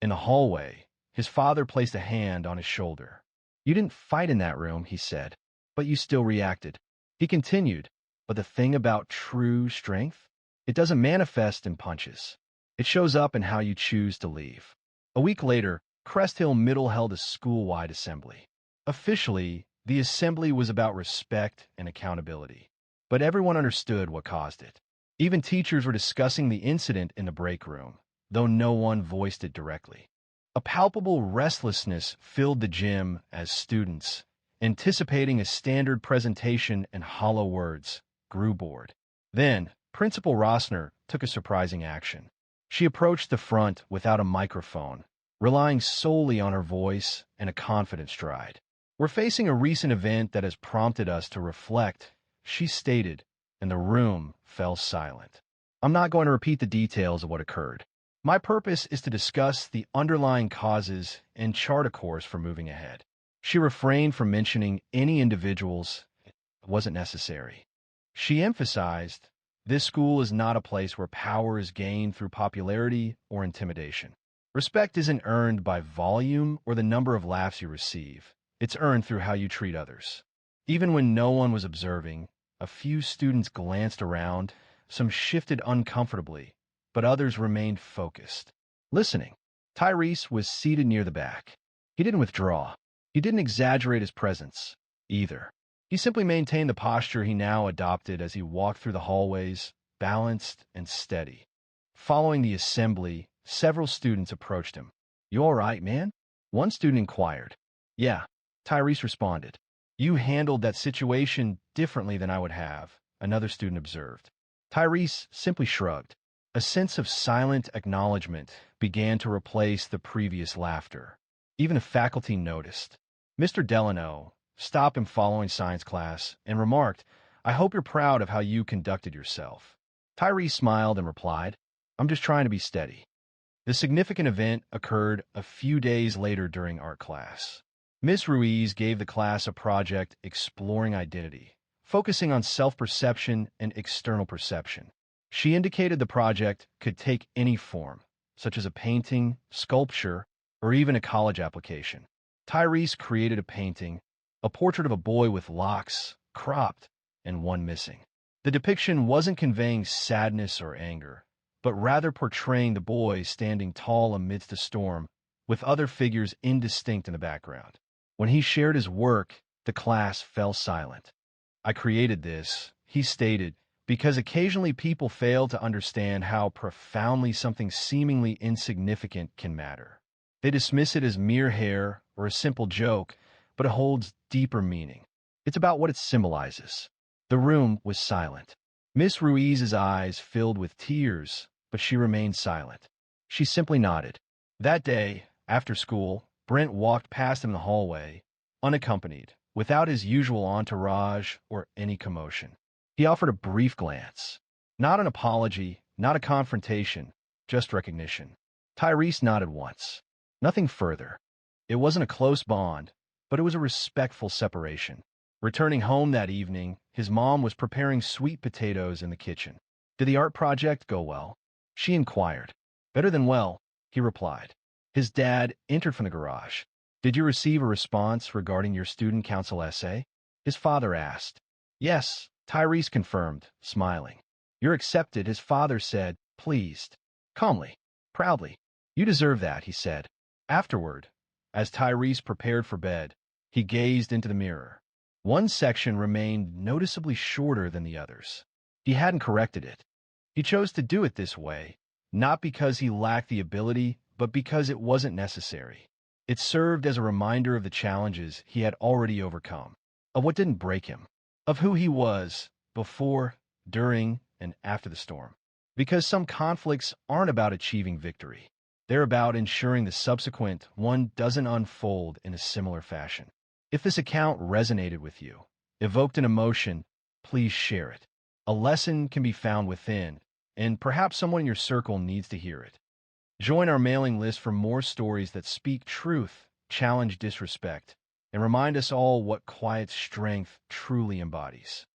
Speaker 1: In the hallway, his father placed a hand on his shoulder. You didn't fight in that room, he said, but you still reacted. He continued, but the thing about true strength? It doesn't manifest in punches. It shows up in how you choose to leave. A week later, Crest Hill Middle held a school-wide assembly. Officially, the assembly was about respect and accountability, but everyone understood what caused it. Even teachers were discussing the incident in the break room, though no one voiced it directly. A palpable restlessness filled the gym as students, anticipating a standard presentation and hollow words, grew bored. Then, Principal Rossner took a surprising action. She approached the front without a microphone, relying solely on her voice and a confident stride. We're facing a recent event that has prompted us to reflect, she stated, and the room fell silent. I'm not going to repeat the details of what occurred. My purpose is to discuss the underlying causes and chart a course for moving ahead. She refrained from mentioning any individuals. It wasn't necessary. She emphasized, this school is not a place where power is gained through popularity or intimidation. Respect isn't earned by volume or the number of laughs you receive. It's earned through how you treat others. Even when no one was observing, a few students glanced around, some shifted uncomfortably, but others remained focused. Listening. Tyrese was seated near the back. He didn't withdraw. He didn't exaggerate his presence, either. He simply maintained the posture he now adopted as he walked through the hallways, balanced and steady. Following the assembly, several students approached him. You all right, man? One student inquired. Yeah, Tyrese responded. You handled that situation differently than I would have, another student observed. Tyrese simply shrugged. A sense of silent acknowledgement began to replace the previous laughter. Even the faculty noticed. Mr. Delano stopped him following science class and remarked, I hope you're proud of how you conducted yourself. Tyrese smiled and replied, I'm just trying to be steady. The significant event occurred a few days later during art class. Miss Ruiz gave the class a project exploring identity, focusing on self-perception and external perception. She indicated the project could take any form, such as a painting, sculpture, or even a college application. Tyrese created a painting, a portrait of a boy with locks, cropped, and one missing. The depiction wasn't conveying sadness or anger, but rather portraying the boy standing tall amidst a storm, with other figures indistinct in the background. When he shared his work, the class fell silent. I created this, he stated, because occasionally people fail to understand how profoundly something seemingly insignificant can matter. They dismiss it as mere hair or a simple joke, but it holds deeper meaning. It's about what it symbolizes. The room was silent. Miss Ruiz's eyes filled with tears, but she remained silent. She simply nodded. That day, after school, Brent walked past him in the hallway, unaccompanied, without his usual entourage or any commotion. He offered a brief glance. Not an apology, not a confrontation, just recognition. Tyrese nodded once. Nothing further. It wasn't a close bond, but it was a respectful separation. Returning home that evening, his mom was preparing sweet potatoes in the kitchen. Did the art project go well? She inquired. Better than well, he replied. His dad entered from the garage. Did you receive a response regarding your student council essay? His father asked. Yes, Tyrese confirmed, smiling. You're accepted, his father said, pleased. Calmly, proudly. You deserve that, he said. Afterward, as Tyrese prepared for bed, he gazed into the mirror. One section remained noticeably shorter than the others. He hadn't corrected it. He chose to do it this way, not because he lacked the ability, but because it wasn't necessary. It served as a reminder of the challenges he had already overcome, of what didn't break him, of who he was before, during, and after the storm. Because some conflicts aren't about achieving victory. They're about ensuring the subsequent one doesn't unfold in a similar fashion. If this account resonated with you, evoked an emotion, please share it. A lesson can be found within, and perhaps someone in your circle needs to hear it. Join our mailing list for more stories that speak truth, challenge disrespect, and remind us all what quiet strength truly embodies.